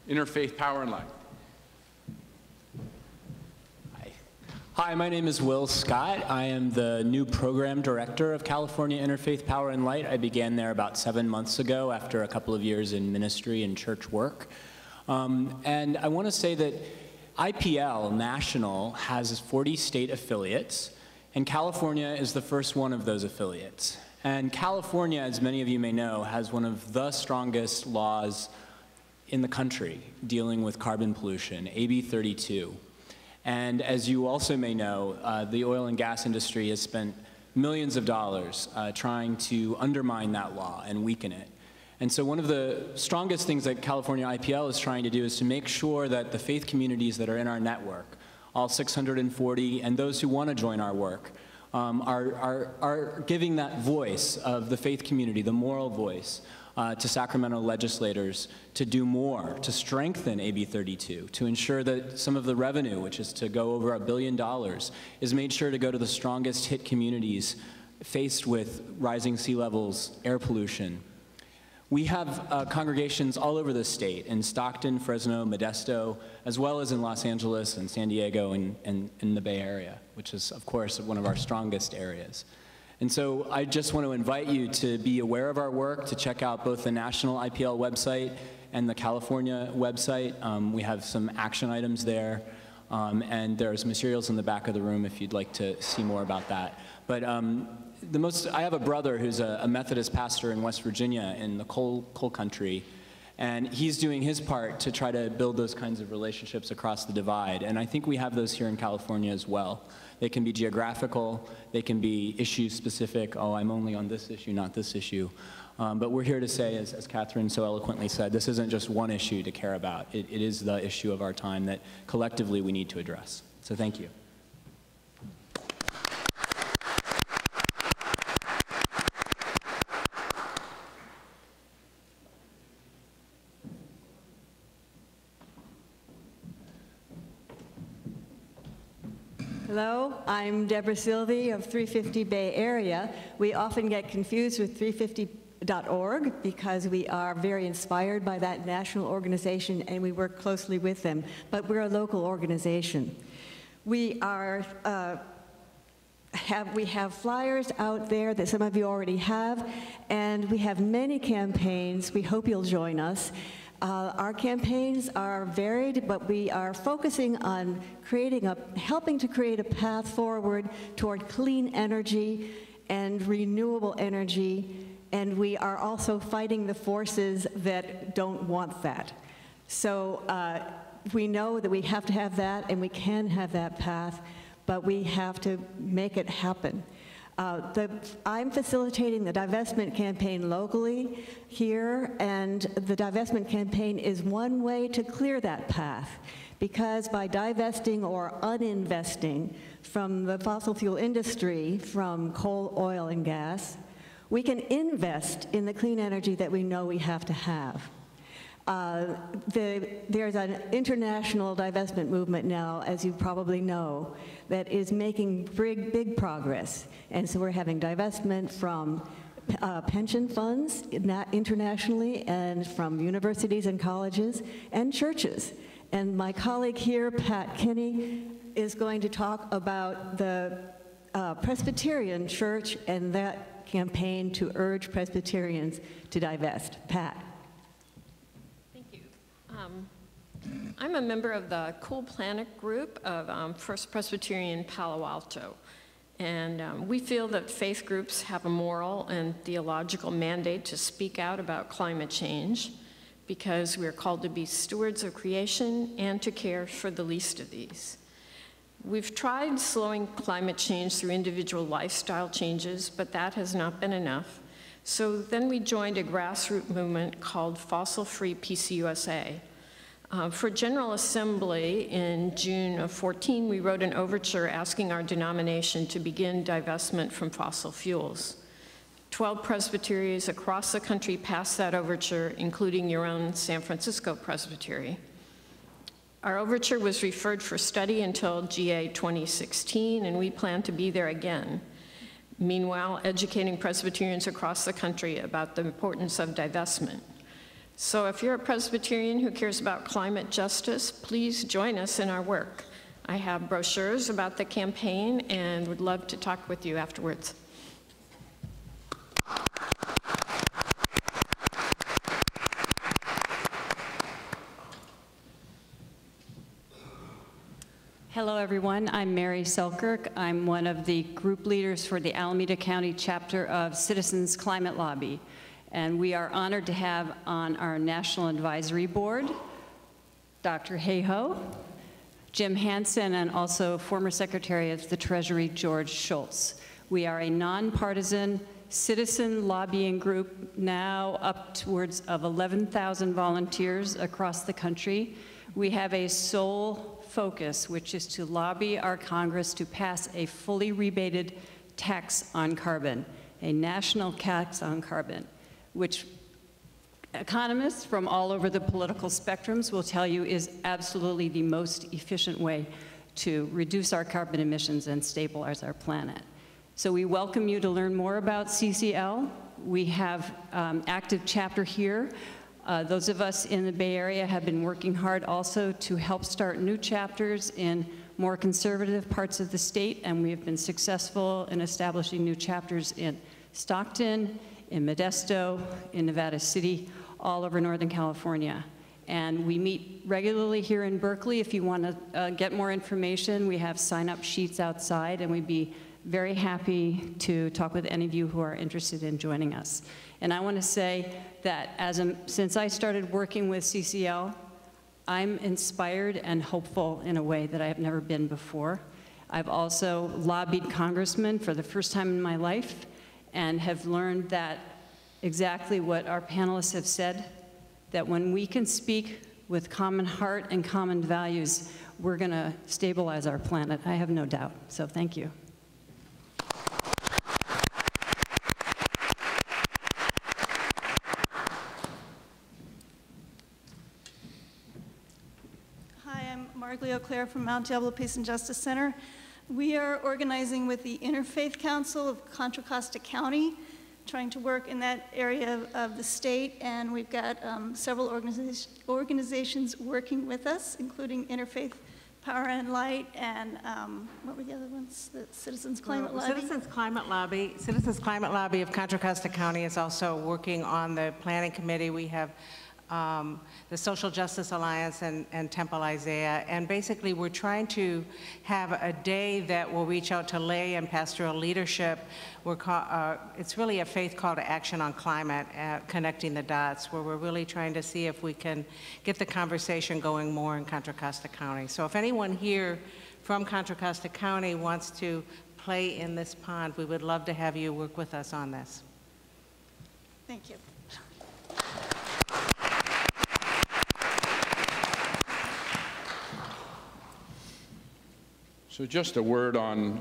A: Interfaith Power and Light.
E: Hi, my name is Will Scott. I am the new program director of California Interfaith Power and Light. I began there about 7 months ago after a couple of years in ministry and church work. And I want to say that IPL National has 40 state affiliates, and California is the first one of those affiliates. And California, as many of you may know, has one of the strongest laws in the country dealing with carbon pollution, AB 32. And as you also may know, the oil and gas industry has spent millions of dollars trying to undermine that law and weaken it. And so one of the strongest things that California IPL is trying to do is to make sure that the faith communities that are in our network, all 640, and those who want to join our work, are giving that voice of the faith community, the moral voice, to Sacramento legislators to do more, to strengthen AB 32, to ensure that some of the revenue, which is to go over $1 billion, is made sure to go to the strongest hit communities faced with rising sea levels, air pollution. We have congregations all over the state, in Stockton, Fresno, Modesto, as well as in Los Angeles and San Diego and in the Bay Area, which is, of course, one of our strongest areas. And so I just want to invite you to be aware of our work, to check out both the national IPL website and the California website. We have some action items there, and there's materials in the back of the room if you'd like to see more about that. But I have a brother who's a Methodist pastor in West Virginia in the coal country, and he's doing his part to try to build those kinds of relationships across the divide. And I think we have those here in California as well. They can be geographical, they can be issue specific, oh, I'm only on this issue, not this issue. But we're here to say, as Katharine so eloquently said, this isn't just one issue to care about. It is the issue of our time that collectively we need to address. So thank you.
F: Hello, I'm Deborah Sylvie of 350 Bay Area. We often get confused with 350.org because we are very inspired by that national organization and we work closely with them, but we're a local organization. We have flyers out there that some of you already have, and we have many campaigns. We hope you'll join us. Our campaigns are varied, but we are focusing on helping to create a path forward toward clean energy and renewable energy, and we are also fighting the forces that don't want that. So we know that we have to have that, and we can have that path, but we have to make it happen. I'm facilitating the divestment campaign locally here, and the divestment campaign is one way to clear that path, because by divesting or uninvesting from the fossil fuel industry, from coal, oil, and gas, we can invest in the clean energy that we know we have to have. There's an international divestment movement now, as you probably know, that is making big progress. And so we're having divestment from pension funds internationally, and from universities and colleges and churches. And my colleague here, Pat Kinney, is going to talk about the Presbyterian Church and that campaign to urge Presbyterians to divest. Pat.
G: I'm a member of the Cool Planet group of First Presbyterian Palo Alto, and we feel that faith groups have a moral and theological mandate to speak out about climate change, because we are called to be stewards of creation and to care for the least of these. We've tried slowing climate change through individual lifestyle changes, but that has not been enough. So then we joined a grassroots movement called Fossil Free PCUSA. For General Assembly in June of 14, we wrote an overture asking our denomination to begin divestment from fossil fuels. 12 presbyteries across the country passed that overture, including your own San Francisco Presbytery. Our overture was referred for study until GA 2016, and we plan to be there again. Meanwhile, educating Presbyterians across the country about the importance of divestment. So if you're a Presbyterian who cares about climate justice, please join us in our work. I have brochures about the campaign and would love to talk with you afterwards.
H: Hello, everyone. I'm Mary Selkirk. I'm one of the group leaders for the Alameda County chapter of Citizens Climate Lobby. And we are honored to have on our National Advisory Board Dr. Hayhoe, Jim Hansen, and also former Secretary of the Treasury, George Schultz. We are a nonpartisan citizen lobbying group, now upwards of 11,000 volunteers across the country. We have a sole focus, which is to lobby our Congress to pass a fully rebated tax on carbon, a national tax on carbon, which economists from all over the political spectrums will tell you is absolutely the most efficient way to reduce our carbon emissions and stabilize our planet. So we welcome you to learn more about CCL. We have active chapter here. Those of us in the Bay Area have been working hard also to help start new chapters in more conservative parts of the state, and we have been successful in establishing new chapters in Stockton, in Modesto, in Nevada City, all over Northern California. And we meet regularly here in Berkeley. If you want to get more information, we have sign-up sheets outside, and we'd be very happy to talk with any of you who are interested in joining us. And I want to say that since I started working with CCL, I'm inspired and hopeful in a way that I have never been before. I've also lobbied congressmen for the first time in my life and have learned that exactly what our panelists have said, that when we can speak with common heart and common values, we're going to stabilize our planet. I have no doubt. So thank you.
I: Claire from Mount Diablo Peace and Justice Center. We are organizing with the Interfaith Council of Contra Costa County, trying to work in that area of the state, and we've got several organizations working with us, including Interfaith Power and Light, and what were the other ones? The Citizens Climate Lobby?
J: Citizens Climate Lobby of Contra Costa County is also working on the planning committee. We have the Social Justice Alliance and Temple Isaiah, and basically we're trying to have a day that will reach out to lay and pastoral leadership. It's really a faith call to action on climate, connecting the dots, where we're really trying to see if we can get the conversation going more in Contra Costa County. So if anyone here from Contra Costa County wants to play in this pond, we would love to have you work with us on this.
I: Thank you.
A: So just a word on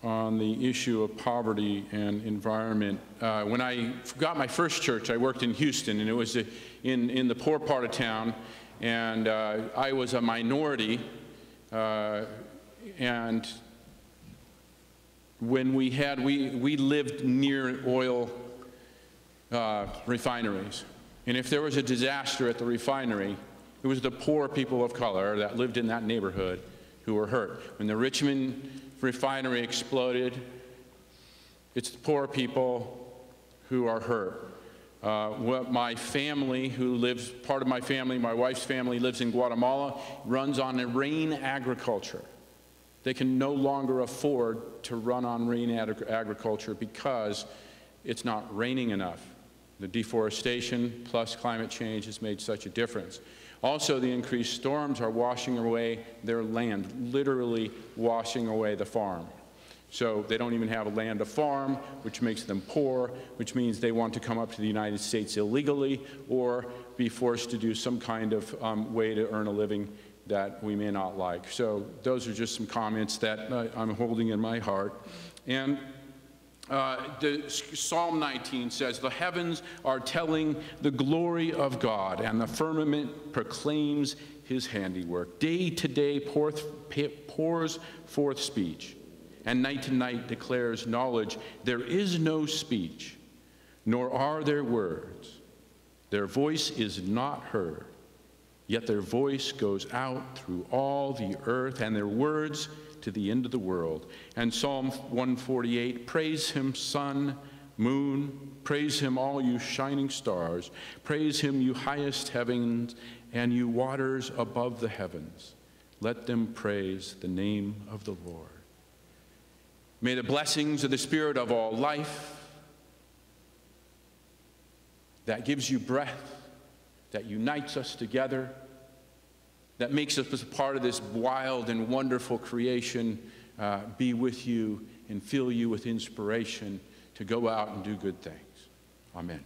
A: the issue of poverty and environment. When I got my first church, I worked in Houston, and it was in the poor part of town, and I was a minority, and when we lived near oil refineries, and if there was a disaster at the refinery, it was the poor people of color that lived in that neighborhood who were hurt. When the Richmond refinery exploded, it's the poor people who are hurt. My family, part of my family, my wife's family lives in Guatemala, runs on rain agriculture. They can no longer afford to run on rain agriculture because it's not raining enough. The deforestation plus climate change has made such a difference. Also, the increased storms are washing away their land, literally washing away the farm. So they don't even have a land to farm, which makes them poor, which means they want to come up to the United States illegally or be forced to do some kind of way to earn a living that we may not like. So those are just some comments that I'm holding in my heart. And Psalm 19 says, "The heavens are telling the glory of God, and the firmament proclaims his handiwork. Day to day pours forth speech, and night to night declares knowledge. There is no speech, nor are there words. Their voice is not heard, yet their voice goes out through all the earth, and their words to the end of the world. And Psalm 148, praise him, sun, moon, praise him, all you shining stars. Praise him, you highest heavens, and you waters above the heavens. Let them praise the name of the Lord. May the blessings of the Spirit of all life, that gives you breath, that unites us together, that makes us a part of this wild and wonderful creation, be with you and fill you with inspiration to go out and do good things. Amen.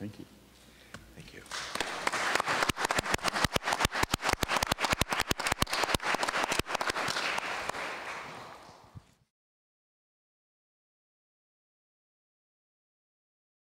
A: Thank you.
D: Thank you.